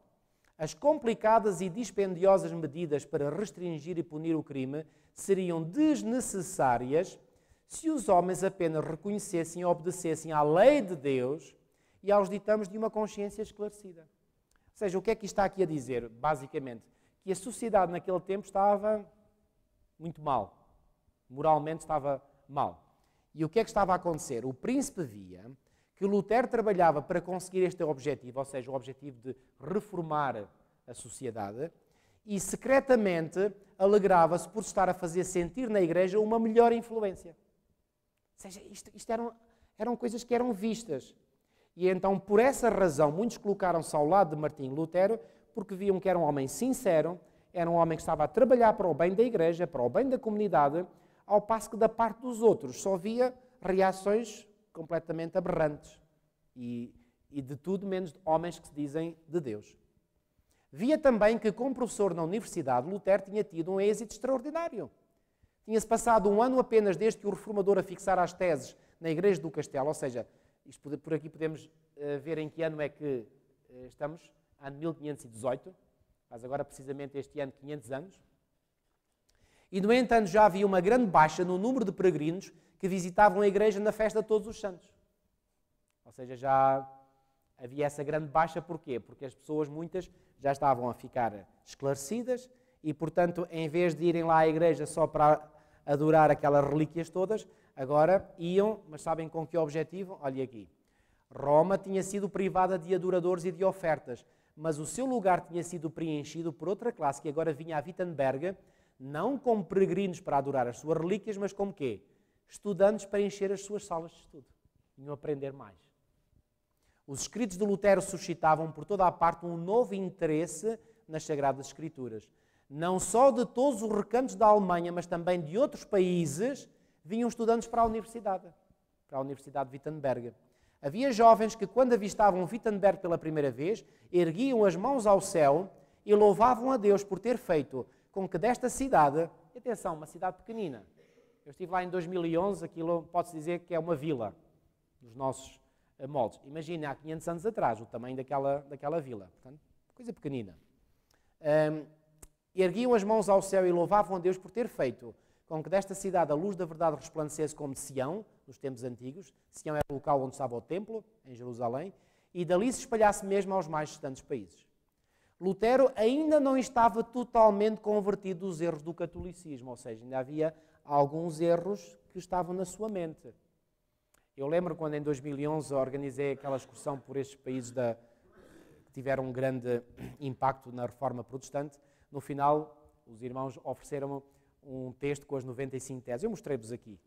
As complicadas e dispendiosas medidas para restringir e punir o crime seriam desnecessárias se os homens apenas reconhecessem e obedecessem à lei de Deus e aos ditames de uma consciência esclarecida. Ou seja, o que é que está aqui a dizer, basicamente? Que a sociedade naquele tempo estava muito mal. Moralmente estava mal. E o que é que estava a acontecer? O príncipe via que Lutero trabalhava para conseguir este objetivo, ou seja, o objetivo de reformar a sociedade, e secretamente alegrava-se por estar a fazer sentir na Igreja uma melhor influência. Ou seja, isto eram coisas que eram vistas. E então, por essa razão, muitos colocaram-se ao lado de Martinho Lutero, porque viam que era um homem sincero, era um homem que estava a trabalhar para o bem da Igreja, para o bem da comunidade, ao passo que da parte dos outros só via reações completamente aberrantes e de tudo menos de homens que se dizem de Deus. Via também que, como professor na universidade, Lutero tinha tido um êxito extraordinário. Tinha-se passado um ano apenas desde que o reformador afixara as teses na Igreja do Castelo, ou seja, por aqui podemos ver em que ano é que estamos, ano 1518, faz agora precisamente este ano 500 anos. E, no entanto, já havia uma grande baixa no número de peregrinos que visitavam a Igreja na festa de Todos os Santos. Ou seja, já havia essa grande baixa, porquê? Porque as pessoas, muitas, já estavam a ficar esclarecidas e, portanto, em vez de irem lá à Igreja só para adorar aquelas relíquias todas, agora iam, mas sabem com que objetivo? Olha aqui. Roma tinha sido privada de adoradores e de ofertas, mas o seu lugar tinha sido preenchido por outra classe que agora vinha a Wittenberg, não como peregrinos para adorar as suas relíquias, mas como quê? Estudantes para encher as suas salas de estudo. Vinham aprender mais. Os escritos de Lutero suscitavam por toda a parte um novo interesse nas Sagradas Escrituras. Não só de todos os recantos da Alemanha, mas também de outros países, vinham estudantes para a Universidade de Wittenberg. Havia jovens que, quando avistavam Wittenberg pela primeira vez, erguiam as mãos ao céu e louvavam a Deus por ter feito com que desta cidade, atenção, uma cidade pequenina, eu estive lá em 2011, aquilo pode-se dizer que é uma vila, dos nossos moldes. Imagina, há 500 anos atrás, o tamanho daquela vila. Portanto, coisa pequenina. Erguiam as mãos ao céu e louvavam a Deus por ter feito com que desta cidade a luz da verdade resplandecesse como de Sião, nos tempos antigos. Sião era o local onde estava o templo, em Jerusalém, e dali se espalhasse mesmo aos mais distantes países. Lutero ainda não estava totalmente convertido dos erros do catolicismo, ou seja, ainda havia alguns erros que estavam na sua mente. Eu lembro quando em 2011 organizei aquela excursão por estes países que tiveram um grande impacto na reforma protestante. No final, os irmãos ofereceram-me um texto com as 95 teses. Eu mostrei-vos aqui,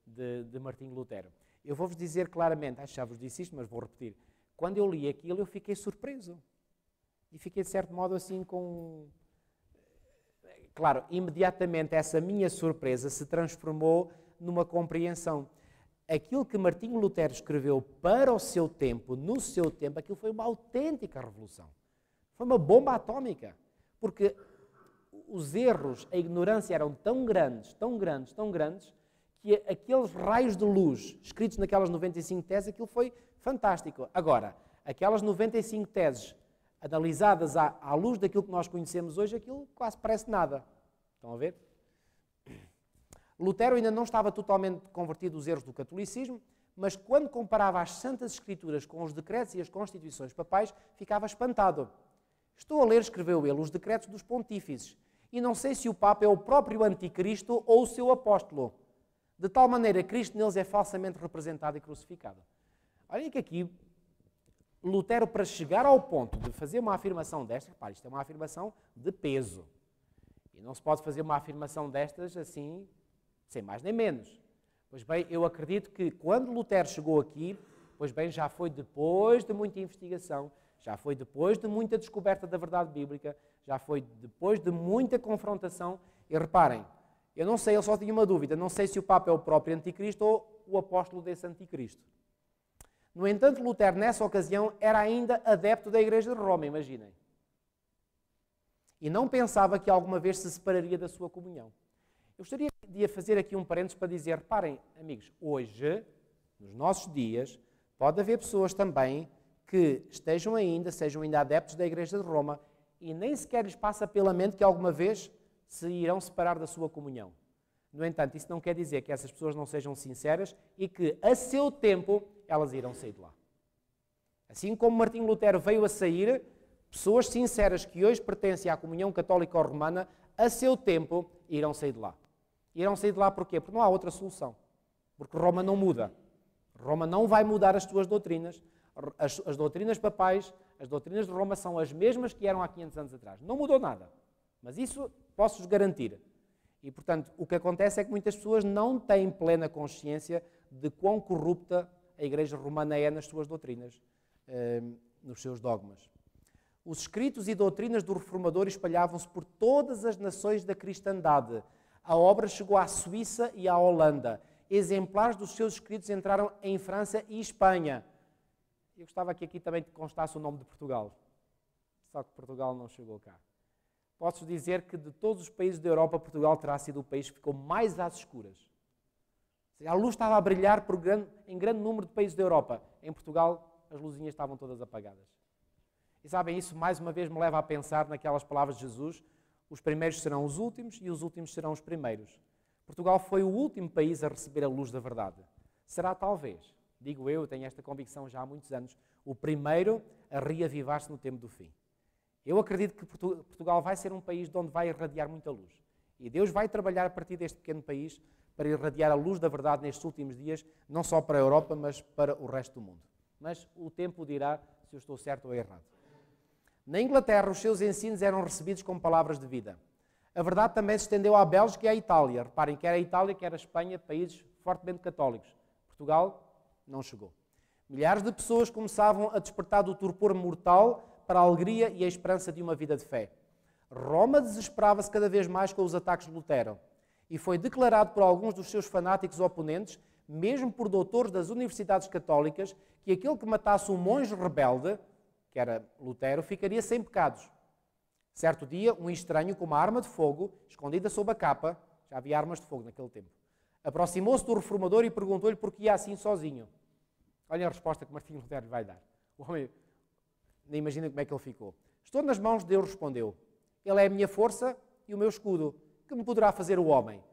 de Martinho Lutero. Eu vou-vos dizer claramente, acho que já vos disse isto, mas vou repetir. Quando eu li aquilo, eu fiquei surpreso. E fiquei, de certo modo, assim com... Claro, imediatamente essa minha surpresa se transformou numa compreensão. Aquilo que Martinho Lutero escreveu para o seu tempo, no seu tempo, aquilo foi uma autêntica revolução. Foi uma bomba atómica. Porque os erros, a ignorância eram tão grandes, tão grandes, tão grandes, que aqueles raios de luz escritos naquelas 95 teses, aquilo foi fantástico. Agora, aquelas 95 teses analisadas à luz daquilo que nós conhecemos hoje, aquilo quase parece nada. Estão a ver? Lutero ainda não estava totalmente convertido dos erros do catolicismo, mas quando comparava as Santas Escrituras com os decretos e as constituições papais, ficava espantado. Estou a ler, escreveu ele, os decretos dos pontífices, e não sei se o Papa é o próprio anticristo ou o seu apóstolo. De tal maneira, Cristo neles é falsamente representado e crucificado. Olhem que aqui, Lutero, para chegar ao ponto de fazer uma afirmação destas, repare, isto é uma afirmação de peso. E não se pode fazer uma afirmação destas assim, sem mais nem menos. Pois bem, eu acredito que quando Lutero chegou aqui, pois bem, já foi depois de muita investigação, já foi depois de muita descoberta da verdade bíblica, já foi depois de muita confrontação. E reparem, eu não sei, ele só tinha uma dúvida, não sei se o Papa é o próprio anticristo ou o apóstolo desse anticristo. No entanto, Lutero, nessa ocasião, era ainda adepto da Igreja de Roma, imaginem. E não pensava que alguma vez se separaria da sua comunhão. Eu gostaria de fazer aqui um parênteses para dizer, reparem, amigos, hoje, nos nossos dias, pode haver pessoas também que sejam ainda adeptos da Igreja de Roma e nem sequer lhes passa pela mente que alguma vez se irão separar da sua comunhão. No entanto, isso não quer dizer que essas pessoas não sejam sinceras e que, a seu tempo, elas irão sair de lá. Assim como Martinho Lutero veio a sair, pessoas sinceras que hoje pertencem à comunhão católica ou romana, a seu tempo, irão sair de lá. Irão sair de lá porquê? Porque não há outra solução. Porque Roma não muda. Roma não vai mudar as suas doutrinas. As doutrinas papais, as doutrinas de Roma são as mesmas que eram há 500 anos atrás. Não mudou nada. Mas isso posso-vos garantir. E, portanto, o que acontece é que muitas pessoas não têm plena consciência de quão corrupta a Igreja Romana é nas suas doutrinas, nos seus dogmas. Os escritos e doutrinas do Reformador espalhavam-se por todas as nações da cristandade. A obra chegou à Suíça e à Holanda. Exemplares dos seus escritos entraram em França e Espanha. Eu gostava que aqui também constasse o nome de Portugal. Só que Portugal não chegou cá. Posso dizer que de todos os países da Europa, Portugal terá sido o país que ficou mais às escuras. A luz estava a brilhar em grande número de países da Europa. Em Portugal, as luzinhas estavam todas apagadas. E sabem, isso mais uma vez me leva a pensar naquelas palavras de Jesus: os primeiros serão os últimos e os últimos serão os primeiros. Portugal foi o último país a receber a luz da verdade. Será talvez, digo eu, tenho esta convicção já há muitos anos, o primeiro a reavivar-se no tempo do fim. Eu acredito que Portugal vai ser um país de onde vai irradiar muita luz. E Deus vai trabalhar a partir deste pequeno país para irradiar a luz da verdade nestes últimos dias, não só para a Europa, mas para o resto do mundo. Mas o tempo dirá se eu estou certo ou errado. Na Inglaterra, os seus ensinos eram recebidos como palavras de vida. A verdade também se estendeu à Bélgica e à Itália. Reparem, quer a Itália, quer a Espanha, países fortemente católicos. Portugal não chegou. Milhares de pessoas começavam a despertar do torpor mortal para a alegria e a esperança de uma vida de fé. Roma desesperava-se cada vez mais com os ataques de Lutero e foi declarado por alguns dos seus fanáticos oponentes, mesmo por doutores das universidades católicas, que aquele que matasse um monge rebelde, que era Lutero, ficaria sem pecados. Certo dia, um estranho com uma arma de fogo, escondida sob a capa, já havia armas de fogo naquele tempo, aproximou-se do reformador e perguntou-lhe por que ia assim sozinho. Olha a resposta que Martinho Lutero lhe vai dar. O homem, nem imagina como é que ele ficou. Estou nas mãos de Deus, respondeu. Ele é a minha força e o meu escudo. Que me poderá fazer o homem?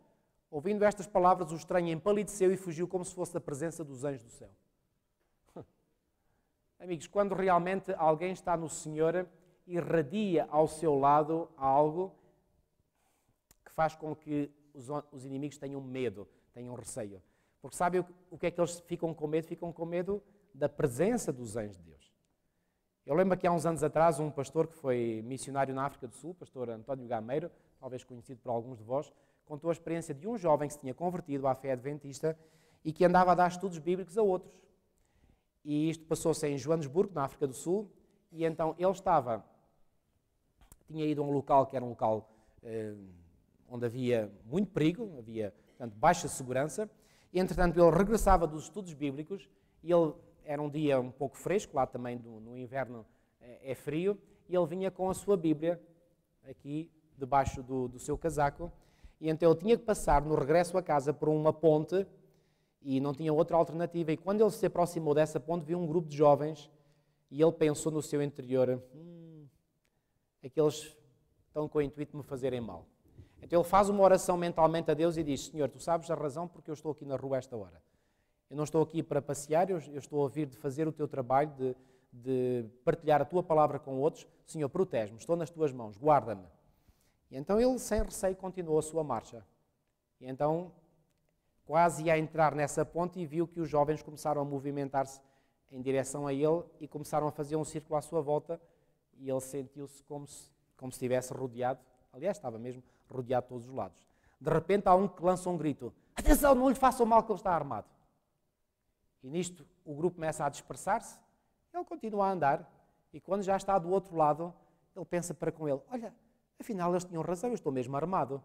Ouvindo estas palavras, o estranho empalideceu e fugiu como se fosse da presença dos anjos do céu. Amigos, quando realmente alguém está no Senhor, irradia ao seu lado algo que faz com que os inimigos tenham medo, tenham receio. Porque sabe o que é que eles ficam com medo? Ficam com medo da presença dos anjos de Deus. Eu lembro que há uns anos atrás, um pastor que foi missionário na África do Sul, pastor António Gameiro, talvez conhecido por alguns de vós, contou a experiência de um jovem que se tinha convertido à fé adventista e que andava a dar estudos bíblicos a outros. E isto passou-se em Joanesburgo, na África do Sul, e então ele tinha ido a um local que era um local onde havia muito perigo, havia, portanto, baixa segurança, e entretanto ele regressava dos estudos bíblicos, e era um dia um pouco fresco, lá também no inverno é frio, e ele vinha com a sua Bíblia aqui debaixo do seu casaco, e então ele tinha que passar no regresso a casa por uma ponte e não tinha outra alternativa. E quando ele se aproximou dessa ponte, viu um grupo de jovens e ele pensou no seu interior, aqueles estão com o intuito de me fazerem mal. Então ele faz uma oração mentalmente a Deus e diz, Senhor, Tu sabes a razão porque eu estou aqui na rua a esta hora. Eu não estou aqui para passear, eu estou a vir de fazer o Teu trabalho, de partilhar a Tua palavra com outros. Senhor, protege-me, estou nas Tuas mãos, guarda-me. E então ele, sem receio, continuou a sua marcha. E então, quase ia entrar nessa ponte e viu que os jovens começaram a movimentar-se em direção a ele e começaram a fazer um círculo à sua volta e ele sentiu-se como se estivesse rodeado. Aliás, estava mesmo rodeado de todos os lados. De repente, há um que lança um grito. Atenção, não lhe façam mal que ele está armado. E nisto, o grupo começa a dispersar-se. Ele continua a andar e quando já está do outro lado, ele pensa para com ele, olha, afinal eles tinham razão, eu estou mesmo armado.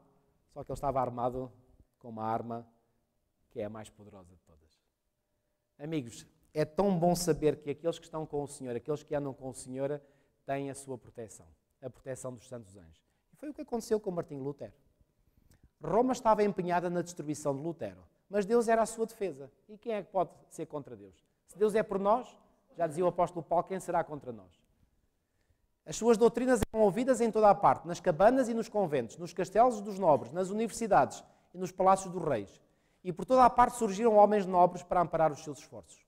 Só que ele estava armado com uma arma que é a mais poderosa de todas. Amigos, é tão bom saber que aqueles que estão com o Senhor, aqueles que andam com o Senhor, têm a sua proteção, a proteção dos santos anjos. E foi o que aconteceu com Martinho Lutero. Roma estava empenhada na destruição de Lutero, mas Deus era a sua defesa. E quem é que pode ser contra Deus? Se Deus é por nós, já dizia o apóstolo Paulo, quem será contra nós? As suas doutrinas eram ouvidas em toda a parte, nas cabanas e nos conventos, nos castelos dos nobres, nas universidades e nos palácios dos reis. E por toda a parte surgiram homens nobres para amparar os seus esforços.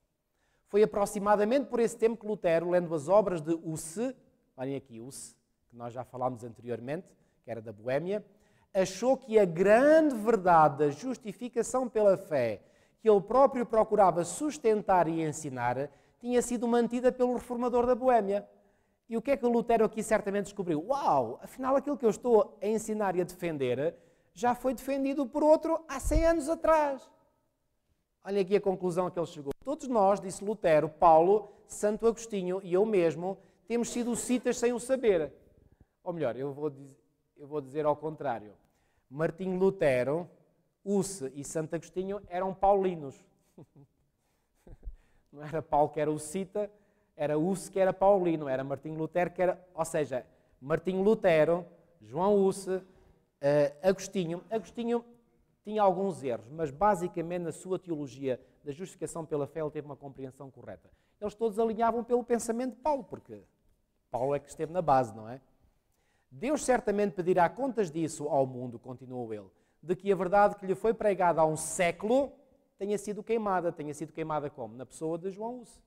Foi aproximadamente por esse tempo que Lutero, lendo as obras de Husse, olhem aqui, Husse, que nós já falámos anteriormente, que era da Boémia, achou que a grande verdade da justificação pela fé, que ele próprio procurava sustentar e ensinar, tinha sido mantida pelo reformador da Boémia. E o que é que o Lutero aqui certamente descobriu? Uau, afinal aquilo que eu estou a ensinar e a defender já foi defendido por outro há 100 anos atrás. Olha aqui a conclusão a que ele chegou. Todos nós, disse Lutero, Paulo, Santo Agostinho e eu mesmo, temos sido citas sem o saber. Ou melhor, eu vou dizer ao contrário. Martinho Lutero, Husse e Santo Agostinho eram paulinos. Não era Paulo que era o cita, era Husse que era paulino, era Martinho Lutero que era... Ou seja, Martinho Lutero, João Husse, Agostinho. Agostinho tinha alguns erros, mas basicamente na sua teologia da justificação pela fé ele teve uma compreensão correta. Eles todos alinhavam pelo pensamento de Paulo, porque Paulo é que esteve na base, não é? Deus certamente pedirá contas disso ao mundo, continuou ele, de que a verdade que lhe foi pregada há um século tenha sido queimada como? Na pessoa de João Husse.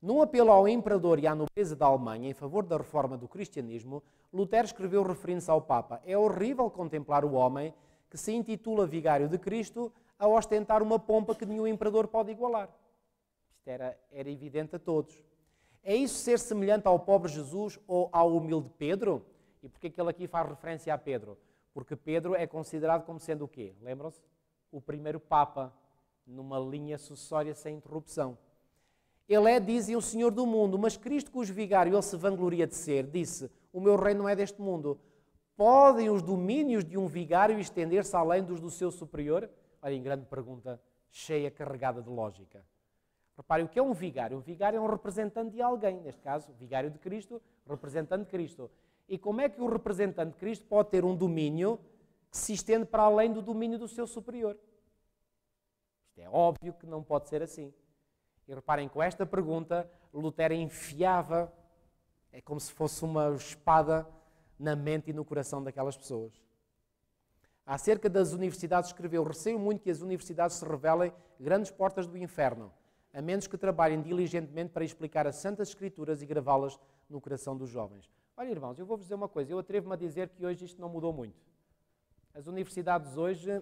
Num apelo ao imperador e à nobreza da Alemanha em favor da reforma do cristianismo, Lutero escreveu referindo-se ao Papa: é horrível contemplar o homem que se intitula vigário de Cristo a ostentar uma pompa que nenhum imperador pode igualar. Isto era evidente a todos. É isso ser semelhante ao pobre Jesus ou ao humilde Pedro? E porquê que ele aqui faz referência a Pedro? Porque Pedro é considerado como sendo o quê? Lembram-se? O primeiro Papa, numa linha sucessória sem interrupção. Ele é, dizem, o Senhor do mundo, mas Cristo, cujo vigário ele se vangloria de ser, disse: o meu reino não é deste mundo. Podem os domínios de um vigário estender-se além dos do seu superior? Olhem, grande pergunta, cheia, carregada de lógica. Reparem, o que é um vigário? Um vigário é um representante de alguém, neste caso, vigário de Cristo, representante de Cristo. E como é que o representante de Cristo pode ter um domínio que se estende para além do domínio do seu superior? Isto é óbvio que não pode ser assim. E reparem, com esta pergunta, Lutero enfiava, é como se fosse uma espada na mente e no coração daquelas pessoas. Acerca das universidades escreveu: receio muito que as universidades se revelem grandes portas do inferno, a menos que trabalhem diligentemente para explicar as Santas Escrituras e gravá-las no coração dos jovens. Olha, irmãos, eu vou-vos dizer uma coisa, eu atrevo-me a dizer que hoje isto não mudou muito. As universidades hoje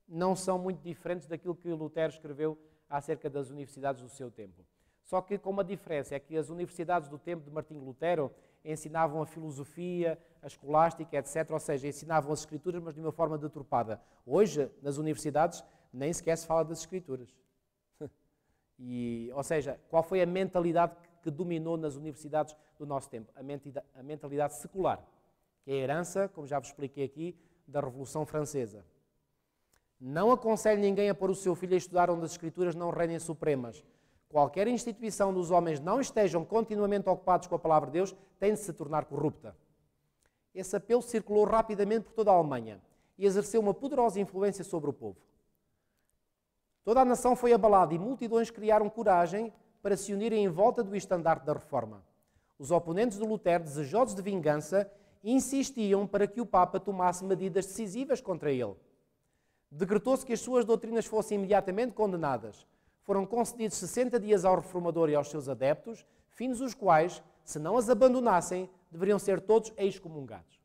não são muito diferentes daquilo que Lutero escreveu acerca das universidades do seu tempo. Só que com uma diferença, é que as universidades do tempo de Martinho Lutero ensinavam a filosofia, a escolástica, etc. Ou seja, ensinavam as escrituras, mas de uma forma deturpada. Hoje, nas universidades, nem sequer se fala das escrituras. Ou seja, qual foi a mentalidade que dominou nas universidades do nosso tempo? A mentalidade secular, que é a herança, como já vos expliquei aqui, da Revolução Francesa. Não aconselho ninguém a pôr o seu filho a estudar onde as escrituras não reinem supremas. Qualquer instituição onde os homens não estejam continuamente ocupados com a palavra de Deus tem de se tornar corrupta. Esse apelo circulou rapidamente por toda a Alemanha e exerceu uma poderosa influência sobre o povo. Toda a nação foi abalada e multidões criaram coragem para se unirem em volta do estandarte da reforma. Os oponentes de Lutero, desejosos de vingança, insistiam para que o Papa tomasse medidas decisivas contra ele. Decretou-se que as suas doutrinas fossem imediatamente condenadas. Foram concedidos 60 dias ao reformador e aos seus adeptos, fins os quais, se não as abandonassem, deveriam ser todos excomungados.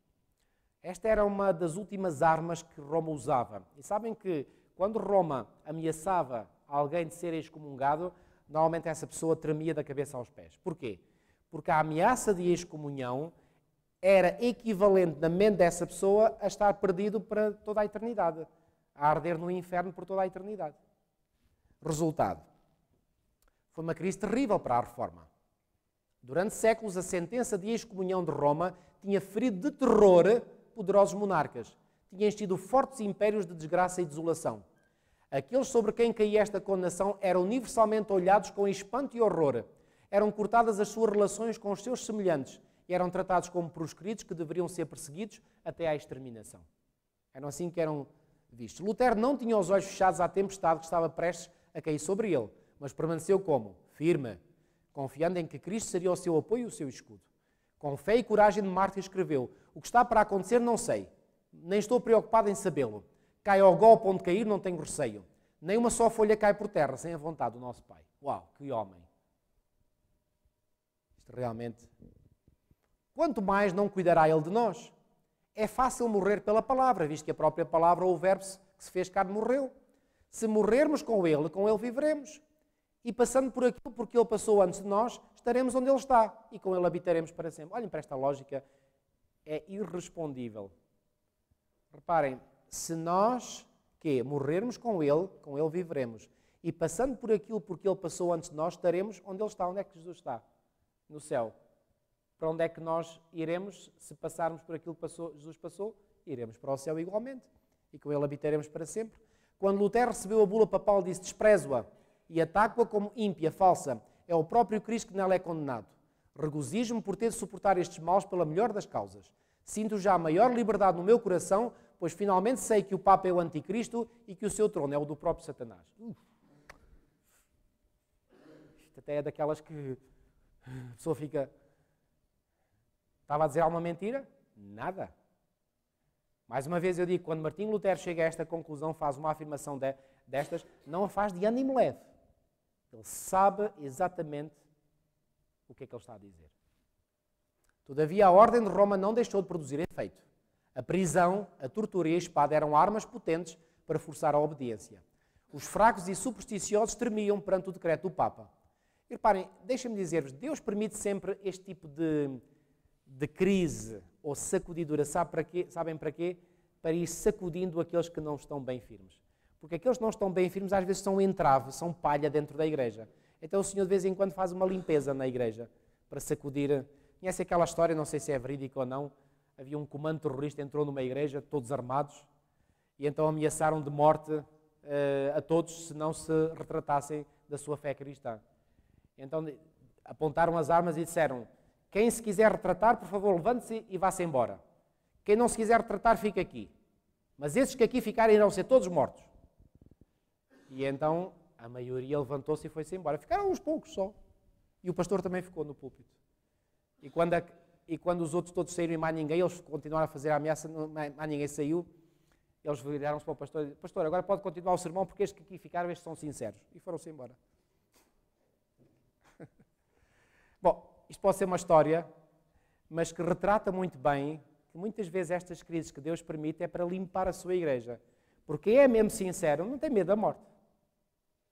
Esta era uma das últimas armas que Roma usava. E sabem que, quando Roma ameaçava alguém de ser excomungado, normalmente essa pessoa tremia da cabeça aos pés. Porquê? Porque a ameaça de excomunhão era equivalente na mente dessa pessoa a estar perdido para toda a eternidade, a arder no inferno por toda a eternidade. Resultado: foi uma crise terrível para a reforma. Durante séculos, a sentença de excomunhão de Roma tinha ferido de terror poderosos monarcas. Tinham sido fortes impérios de desgraça e desolação. Aqueles sobre quem caía esta condenação eram universalmente olhados com espanto e horror. Eram cortadas as suas relações com os seus semelhantes e eram tratados como proscritos que deveriam ser perseguidos até à exterminação. Eram assim que eram vistos. Lutero não tinha os olhos fechados à tempestade que estava prestes a cair sobre ele, mas permaneceu como? Firme, confiando em que Cristo seria o seu apoio e o seu escudo. Com fé e coragem de mártir escreveu: o que está para acontecer não sei, nem estou preocupado em sabê-lo. Cai ao golpe onde cair, não tenho receio. Nem uma só folha cai por terra, sem a vontade do nosso Pai. Uau, que homem! Isto realmente... Quanto mais não cuidará Ele de nós? É fácil morrer pela palavra, visto que a própria palavra ou o verbo que se fez carne morreu. Se morrermos com Ele viveremos. E passando por aquilo porque Ele passou antes de nós, estaremos onde Ele está e com Ele habitaremos para sempre. Olhem para esta lógica, é irrespondível. Reparem, se nós morrermos com Ele viveremos. E passando por aquilo porque Ele passou antes de nós, estaremos onde Ele está. Onde é que Jesus está? No céu. Para onde é que nós iremos se passarmos por aquilo que Jesus passou? Iremos para o céu igualmente. E com Ele habitaremos para sempre. Quando Lutero recebeu a bula papal, disse: desprezo-a e ataco-a como ímpia, falsa. É o próprio Cristo que nela é condenado. Regozijo-me por ter de suportar estes males pela melhor das causas. Sinto já a maior liberdade no meu coração, pois finalmente sei que o Papa é o Anticristo e que o seu trono é o do próprio Satanás. Isto até é daquelas que a pessoa fica... Estava a dizer alguma mentira? Nada. Mais uma vez eu digo, quando Martinho Lutero chega a esta conclusão, faz uma afirmação destas, não a faz de ânimo leve. Ele sabe exatamente o que é que ele está a dizer. Todavia, a ordem de Roma não deixou de produzir efeito. A prisão, a tortura e a espada eram armas potentes para forçar a obediência. Os fracos e supersticiosos tremiam perante o decreto do Papa. E reparem, deixem-me dizer-vos, Deus permite sempre este tipo de crise ou sacudidura. Sabem para quê? Para ir sacudindo aqueles que não estão bem firmes. Porque aqueles que não estão bem firmes às vezes são entrave, são palha dentro da igreja. Então o Senhor de vez em quando faz uma limpeza na igreja para sacudir. Conhece aquela história, não sei se é verídica ou não, havia um comando terrorista, entrou numa igreja, todos armados, e então ameaçaram de morte a todos se não se retratassem da sua fé cristã. Então apontaram as armas e disseram: quem se quiser retratar, por favor, levante-se e vá-se embora. Quem não se quiser retratar, fica aqui. Mas esses que aqui ficarem irão ser todos mortos. E então a maioria levantou-se e foi-se embora. Ficaram uns poucos só. E o pastor também ficou no púlpito. E quando os outros todos saíram e mais ninguém, eles continuaram a fazer a ameaça, mais ninguém saiu, eles viraram-se para o pastor e disseram: pastor, agora pode continuar o sermão porque estes que aqui ficaram, estes são sinceros. E foram-se embora. Bom, isto pode ser uma história, mas que retrata muito bem que muitas vezes estas crises que Deus permite é para limpar a sua igreja. Porque é mesmo sincero, não tem medo da morte.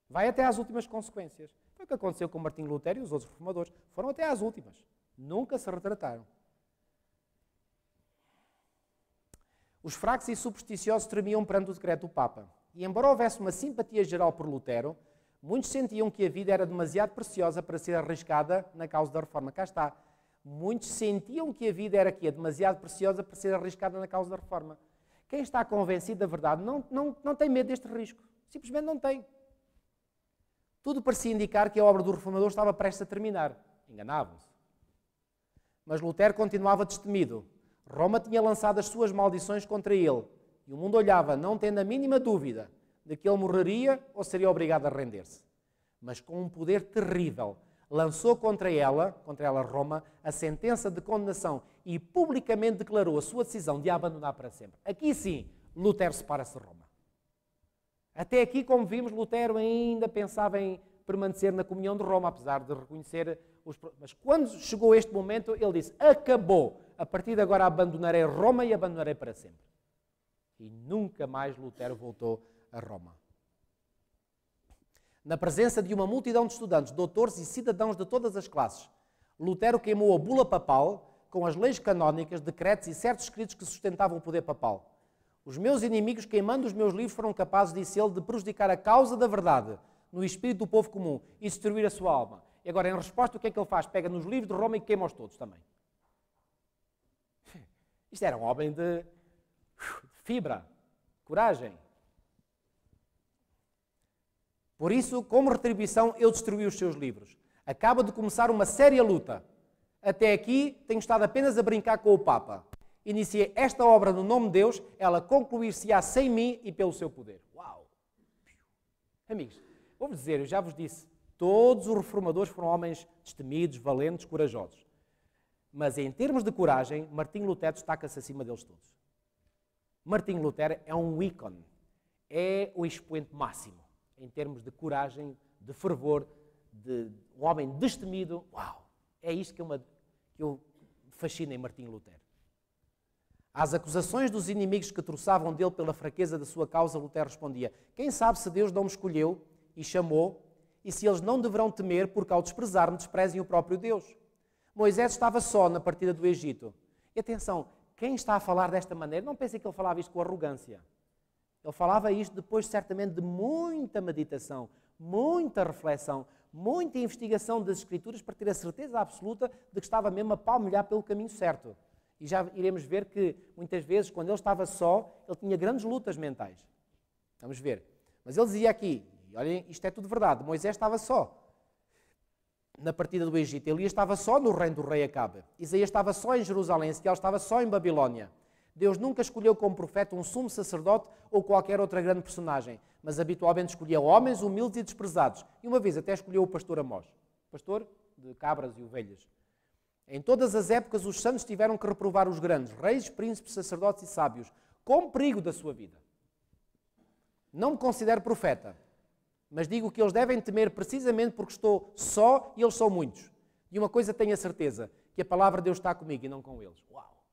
Vai até às últimas consequências. Foi o que aconteceu com Martinho Lutero e os outros reformadores. Foram até às últimas. Nunca se retrataram. Os fracos e supersticiosos tremiam perante o decreto do Papa. E embora houvesse uma simpatia geral por Lutero, muitos sentiam que a vida era demasiado preciosa para ser arriscada na causa da reforma. Cá está. Muitos sentiam que a vida era demasiado preciosa para ser arriscada na causa da reforma. Quem está convencido da verdade não tem medo deste risco. Simplesmente não tem. Tudo parecia indicar que a obra do reformador estava prestes a terminar. Enganavam-se. Mas Lutero continuava destemido. Roma tinha lançado as suas maldições contra ele. E o mundo olhava, não tendo a mínima dúvida de que ele morreria ou seria obrigado a render-se. Mas com um poder terrível, lançou contra ela Roma, a sentença de condenação e publicamente declarou a sua decisão de a abandonar para sempre. Aqui sim, Lutero separa-se de Roma. Até aqui, como vimos, Lutero ainda pensava em permanecer na comunhão de Roma, apesar de reconhecer os... Mas quando chegou este momento, ele disse: acabou, a partir de agora abandonarei Roma e abandonarei para sempre. E nunca mais Lutero voltou a Roma. Na presença de uma multidão de estudantes, doutores e cidadãos de todas as classes, Lutero queimou a bula papal com as leis canónicas, decretos e certos escritos que sustentavam o poder papal. Os meus inimigos, queimando os meus livros, foram capazes, disse ele, de prejudicar a causa da verdade no espírito do povo comum e destruir a sua alma. E agora, em resposta, o que é que ele faz? Pega nos livros de Roma e queima-os todos também. Isto era um homem de fibra, coragem. Por isso, como retribuição, ele destruiu os seus livros. Acaba de começar uma séria luta. Até aqui, tenho estado apenas a brincar com o Papa. Iniciei esta obra no nome de Deus, ela concluir-se-á sem mim e pelo seu poder. Uau! Amigos, vou-vos dizer, eu já vos disse, todos os reformadores foram homens destemidos, valentes, corajosos. Mas em termos de coragem, Martinho Lutero destaca-se acima deles todos. Martinho Lutero é um ícone, é o expoente máximo em termos de coragem, de fervor, de um homem destemido. Uau! É isto que eu fascina em Martinho Lutero. Às acusações dos inimigos que troçavam dele pela fraqueza da sua causa, Lutero respondia: quem sabe se Deus não me escolheu e chamou, e se eles não deverão temer, porque ao desprezar-me desprezem o próprio Deus. Moisés estava só na partida do Egito. E atenção, quem está a falar desta maneira, não pensem que ele falava isto com arrogância. Ele falava isto depois, certamente, de muita meditação, muita reflexão, muita investigação das Escrituras para ter a certeza absoluta de que estava mesmo a palmilhar pelo caminho certo. E já iremos ver que, muitas vezes, quando ele estava só, ele tinha grandes lutas mentais. Vamos ver. Mas ele dizia aqui, e olhem, isto é tudo verdade, Moisés estava só na partida do Egito. Elias estava só no reino do rei Acabe. Isaías estava só em Jerusalém. Ezequiel estava só em Babilónia. Deus nunca escolheu como profeta um sumo sacerdote ou qualquer outra grande personagem, mas habitualmente escolhia homens humildes e desprezados. E uma vez até escolheu o pastor Amós, pastor de cabras e ovelhas. Em todas as épocas, os santos tiveram que reprovar os grandes, reis, príncipes, sacerdotes e sábios, com perigo da sua vida. Não me considero profeta, mas digo que eles devem temer precisamente porque estou só e eles são muitos. E uma coisa tenho a certeza, que a palavra de Deus está comigo e não com eles. Uau!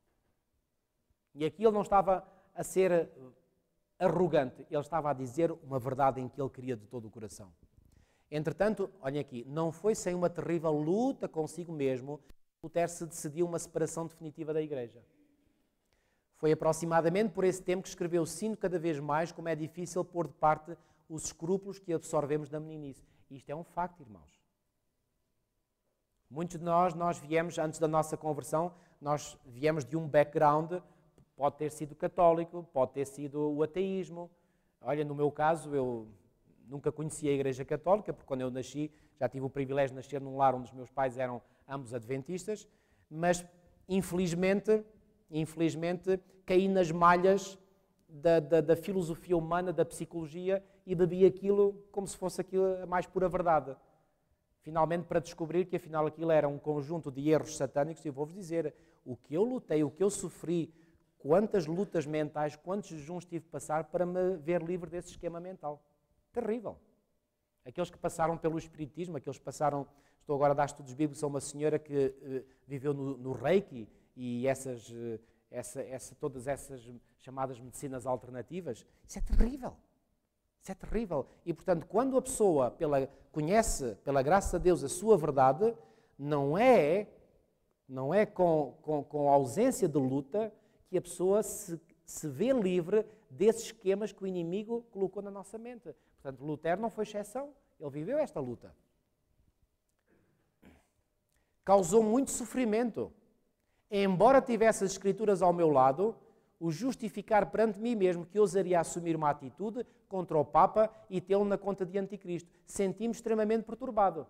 E aqui ele não estava a ser arrogante, ele estava a dizer uma verdade em que ele queria de todo o coração. Entretanto, olhem aqui, não foi sem uma terrível luta consigo mesmo que Lutero se decidiu uma separação definitiva da Igreja. Foi aproximadamente por esse tempo que escreveu: sinto cada vez mais como é difícil pôr de parte os escrúpulos que absorvemos da meninice. E isto é um facto, irmãos. Muitos de nós viemos, antes da nossa conversão, nós viemos de um background, pode ter sido católico, pode ter sido o ateísmo. Olha, no meu caso, eu nunca conheci a Igreja Católica, porque quando eu nasci, já tive o privilégio de nascer num lar onde os meus pais eram ambos adventistas, mas infelizmente caí nas malhas da filosofia humana, da psicologia, e bebi aquilo como se fosse aquilo a mais pura verdade. Finalmente, para descobrir que afinal aquilo era um conjunto de erros satânicos, e eu vou-vos dizer, o que eu lutei, o que eu sofri, quantas lutas mentais, quantos jejuns tive de passar para me ver livre desse esquema mental. Terrível. Aqueles que passaram pelo espiritismo, aqueles que passaram, estou agora a dar estudos bíblicos a uma senhora que viveu no Reiki e todas essas chamadas medicinas alternativas, isso é terrível. Isso é terrível. E, portanto, quando a pessoa conhece, pela graça de Deus, a sua verdade, não é com ausência de luta que a pessoa se vê livre desses esquemas que o inimigo colocou na nossa mente. Portanto, Lutero não foi exceção. Ele viveu esta luta. Causou muito sofrimento. Embora tivesse as Escrituras ao meu lado, o justificar perante mim mesmo que ousaria assumir uma atitude contra o Papa e tê-lo na conta de Anticristo. Senti-me extremamente perturbado. Ou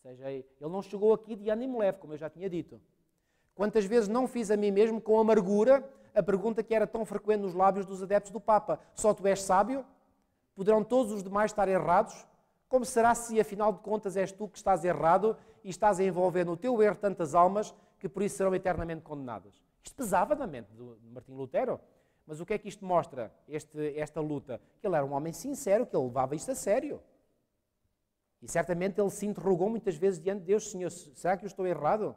seja, ele não chegou aqui de ânimo leve, como eu já tinha dito. Quantas vezes não fiz a mim mesmo com amargura a pergunta que era tão frequente nos lábios dos adeptos do Papa: só tu és sábio? Poderão todos os demais estar errados? Como será se, afinal de contas, és tu que estás errado e estás a envolver no teu erro tantas almas que por isso serão eternamente condenadas? Isto pesava na mente de Martim Lutero. Mas o que é que isto mostra, esta luta? Que ele era um homem sincero, que ele levava isto a sério. E certamente ele se interrogou muitas vezes diante de Deus: Senhor, será que eu estou errado?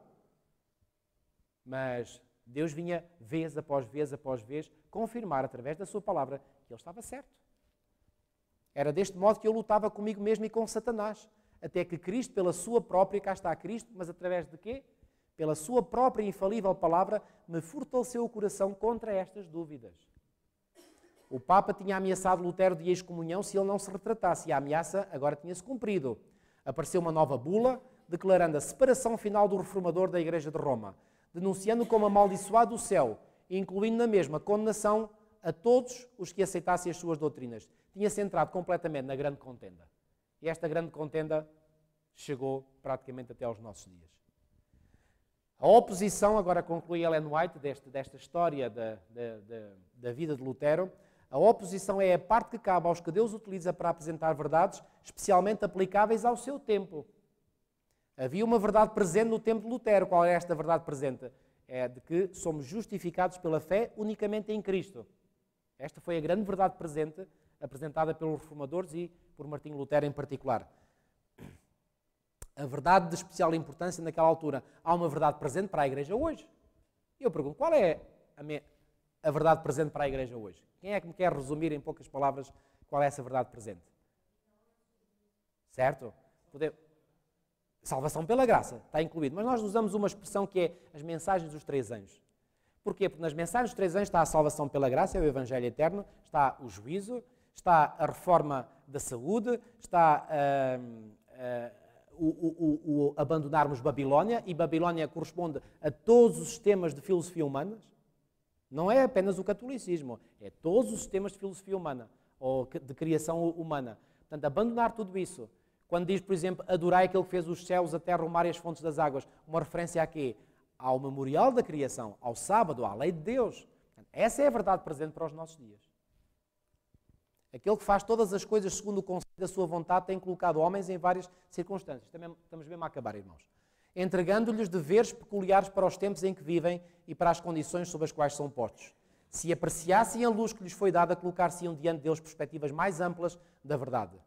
Mas Deus vinha vez após vez confirmar através da sua palavra que ele estava certo. Era deste modo que eu lutava comigo mesmo e com Satanás. Até que Cristo, pela sua própria, cá está Cristo, mas através de quê? Pela sua própria infalível palavra, me fortaleceu o coração contra estas dúvidas. O Papa tinha ameaçado Lutero de excomunhão se ele não se retratasse, e a ameaça agora tinha-se cumprido. Apareceu uma nova bula, declarando a separação final do reformador da Igreja de Roma, denunciando como amaldiçoado o céu, incluindo na mesma condenação a todos os que aceitassem as suas doutrinas. Tinha-se entrado completamente na grande contenda. E esta grande contenda chegou praticamente até aos nossos dias. A oposição, agora conclui Ellen White, desta história da vida de Lutero, a oposição é a parte que cabe aos que Deus utiliza para apresentar verdades especialmente aplicáveis ao seu tempo. Havia uma verdade presente no tempo de Lutero. Qual é esta verdade presente? É de que somos justificados pela fé unicamente em Cristo. Esta foi a grande verdade presente, apresentada pelos reformadores e por Martinho Lutero em particular. A verdade de especial importância naquela altura. Há uma verdade presente para a Igreja hoje. E eu pergunto, qual é a verdade presente para a Igreja hoje? Quem é que me quer resumir em poucas palavras qual é essa verdade presente? Certo? Salvação pela graça, está incluído. Mas nós usamos uma expressão que é as mensagens dos 3 anjos. Porquê? Porque nas mensagens dos 3 anjos está a salvação pela graça, é o Evangelho eterno, está o juízo, está a reforma da saúde, está o abandonarmos Babilónia, e Babilónia corresponde a todos os sistemas de filosofia humanas. Não é apenas o catolicismo, é todos os sistemas de filosofia humana, ou de criação humana. Portanto, abandonar tudo isso. Quando diz, por exemplo, adorai aquele que fez os céus, a terra, o mar e as fontes das águas, uma referência a quê? Ao memorial da criação, ao sábado, à lei de Deus. Essa é a verdade presente para os nossos dias. Aquele que faz todas as coisas segundo o conselho da sua vontade tem colocado homens em várias circunstâncias. Estamos mesmo a acabar, irmãos. Entregando-lhes deveres peculiares para os tempos em que vivem e para as condições sob as quais são postos. Se apreciassem a luz que lhes foi dada, colocar-se-iam diante deles perspectivas mais amplas da verdade.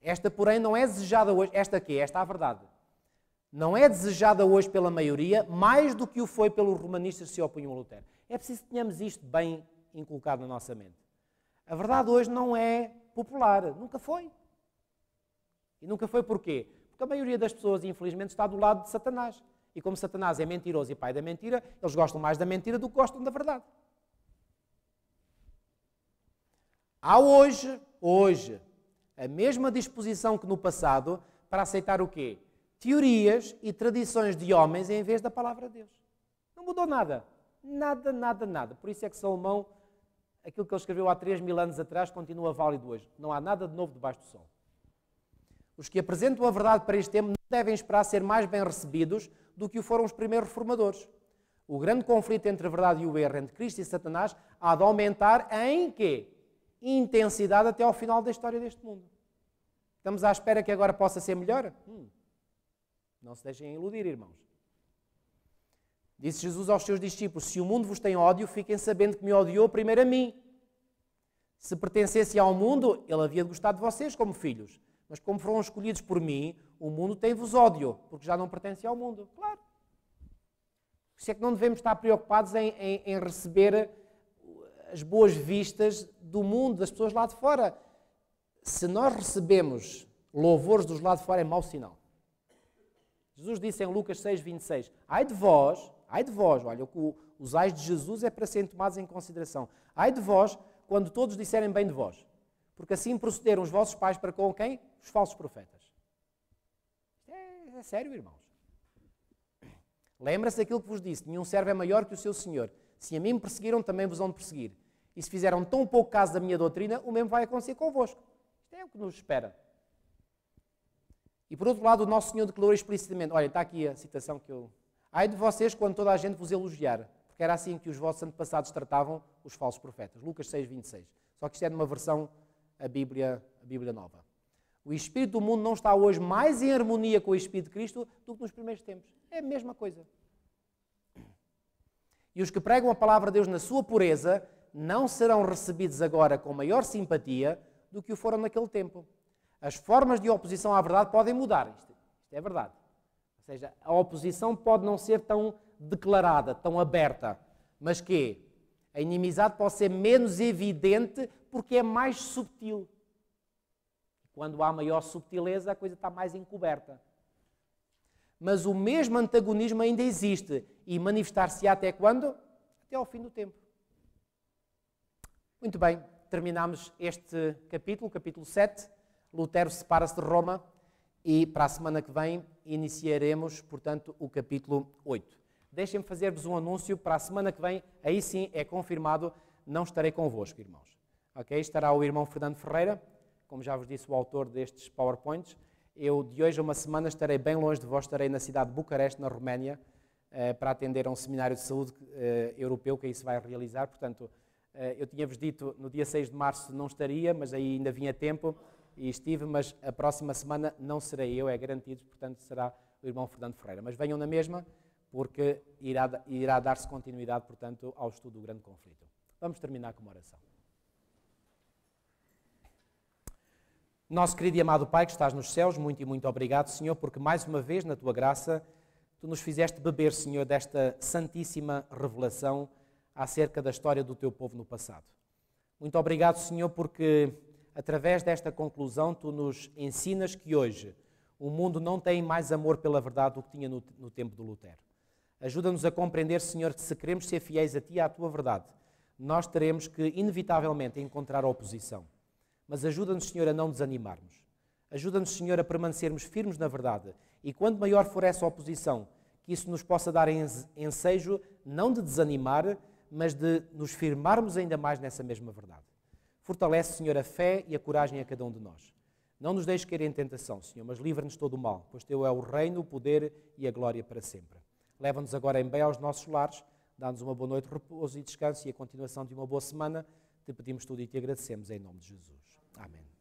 Esta, porém, não é desejada hoje. Esta aqui, esta é a verdade. não é desejada hoje pela maioria, mais do que o foi pelos romanistas que se opunham a Lutero. É preciso que tenhamos isto bem inculcado na nossa mente. A verdade hoje não é popular, nunca foi. E nunca foi porquê? Porque a maioria das pessoas, infelizmente, está do lado de Satanás. E como Satanás é mentiroso e pai da mentira, eles gostam mais da mentira do que gostam da verdade. Há hoje, a mesma disposição que no passado para aceitar o quê? Teorias e tradições de homens em vez da palavra de Deus. Não mudou nada. Nada, nada, nada. Por isso é que Salomão, aquilo que ele escreveu há 3.000 anos atrás, continua válido hoje. Não há nada de novo debaixo do sol. Os que apresentam a verdade para este tempo não devem esperar ser mais bem recebidos do que o foram os primeiros reformadores. O grande conflito entre a verdade e o erro, entre Cristo e Satanás, há de aumentar em quê? Intensidade até ao final da história deste mundo. Estamos à espera que agora possa ser melhor? Não se deixem iludir, irmãos. Disse Jesus aos seus discípulos: se o mundo vos tem ódio, fiquem sabendo que me odiou primeiro a mim. Se pertencesse ao mundo, ele havia de gostar de vocês como filhos. Mas como foram escolhidos por mim, o mundo tem-vos ódio, porque já não pertence ao mundo. Claro. Por isso é que não devemos estar preocupados em receber as boas vistas do mundo, das pessoas lá de fora. Se nós recebemos louvores dos lá de fora, é mau sinal. Jesus disse em Lucas 6:26, ai de vós, olha, os ais de Jesus é para serem tomados em consideração. Ai de vós, quando todos disserem bem de vós, porque assim procederam os vossos pais para com quem? Os falsos profetas. É sério, irmãos. Lembra-se daquilo que vos disse, nenhum servo é maior que o seu Senhor. Se a mim me perseguiram, também vos hão de perseguir. E se fizeram tão pouco caso da minha doutrina, o mesmo vai acontecer convosco. Isto é o que nos espera. E por outro lado, o nosso Senhor declarou explicitamente, olha, está aqui a citação que eu... ai de vocês quando toda a gente vos elogiar, porque era assim que os vossos antepassados tratavam os falsos profetas. Lucas 6:26. Só que isto é numa versão, a Bíblia Nova. O espírito do mundo não está hoje mais em harmonia com o espírito de Cristo do que nos primeiros tempos. É a mesma coisa. E os que pregam a palavra de Deus na sua pureza não serão recebidos agora com maior simpatia do que o foram naquele tempo. As formas de oposição à verdade podem mudar. Isto é verdade. Ou seja, a oposição pode não ser tão declarada, tão aberta, mas que a inimizade pode ser menos evidente porque é mais subtil. Quando há maior subtileza, a coisa está mais encoberta. Mas o mesmo antagonismo ainda existe e manifestar-se-á até quando? Até ao fim do tempo. Muito bem, terminamos este capítulo, capítulo 7. Lutero separa-se de Roma e para a semana que vem iniciaremos, portanto, o capítulo 8. Deixem-me fazer-vos um anúncio para a semana que vem, aí sim é confirmado, não estarei convosco, irmãos. Ok? Estará o irmão Fernando Ferreira, como já vos disse, o autor destes PowerPoints. Eu, de hoje a uma semana, estarei bem longe de vós, estarei na cidade de Bucareste, na Roménia, para atender a um seminário de saúde europeu que aí se vai realizar. Portanto, eu tinha-vos dito, no dia 6 de março não estaria, mas aí ainda vinha tempo e estive, mas a próxima semana não serei eu, é garantido, portanto será o irmão Fernando Ferreira. Mas venham na mesma, porque irá dar-se continuidade, portanto, ao estudo do grande conflito. Vamos terminar com uma oração. Nosso querido e amado Pai que estás nos céus, muito e muito obrigado, Senhor, porque mais uma vez, na Tua graça, Tu nos fizeste beber, Senhor, desta santíssima revelação acerca da história do Teu povo no passado. Muito obrigado, Senhor, porque através desta conclusão Tu nos ensinas que hoje o mundo não tem mais amor pela verdade do que tinha no tempo do Lutero. Ajuda-nos a compreender, Senhor, que se queremos ser fiéis a Ti e à Tua verdade, nós teremos que, inevitavelmente, encontrar oposição. Mas ajuda-nos, Senhor, a não desanimarmos. Ajuda-nos, Senhor, a permanecermos firmes na verdade. E quanto maior for essa oposição, que isso nos possa dar ensejo, não de desanimar, mas de nos firmarmos ainda mais nessa mesma verdade. Fortalece, Senhor, a fé e a coragem a cada um de nós. Não nos deixes cair em tentação, Senhor, mas livra-nos de todo o mal, pois Teu é o reino, o poder e a glória para sempre. Leva-nos agora em bem aos nossos lares, dá-nos uma boa noite de repouso e descanso e a continuação de uma boa semana. Te pedimos tudo e te agradecemos em nome de Jesus. Amém.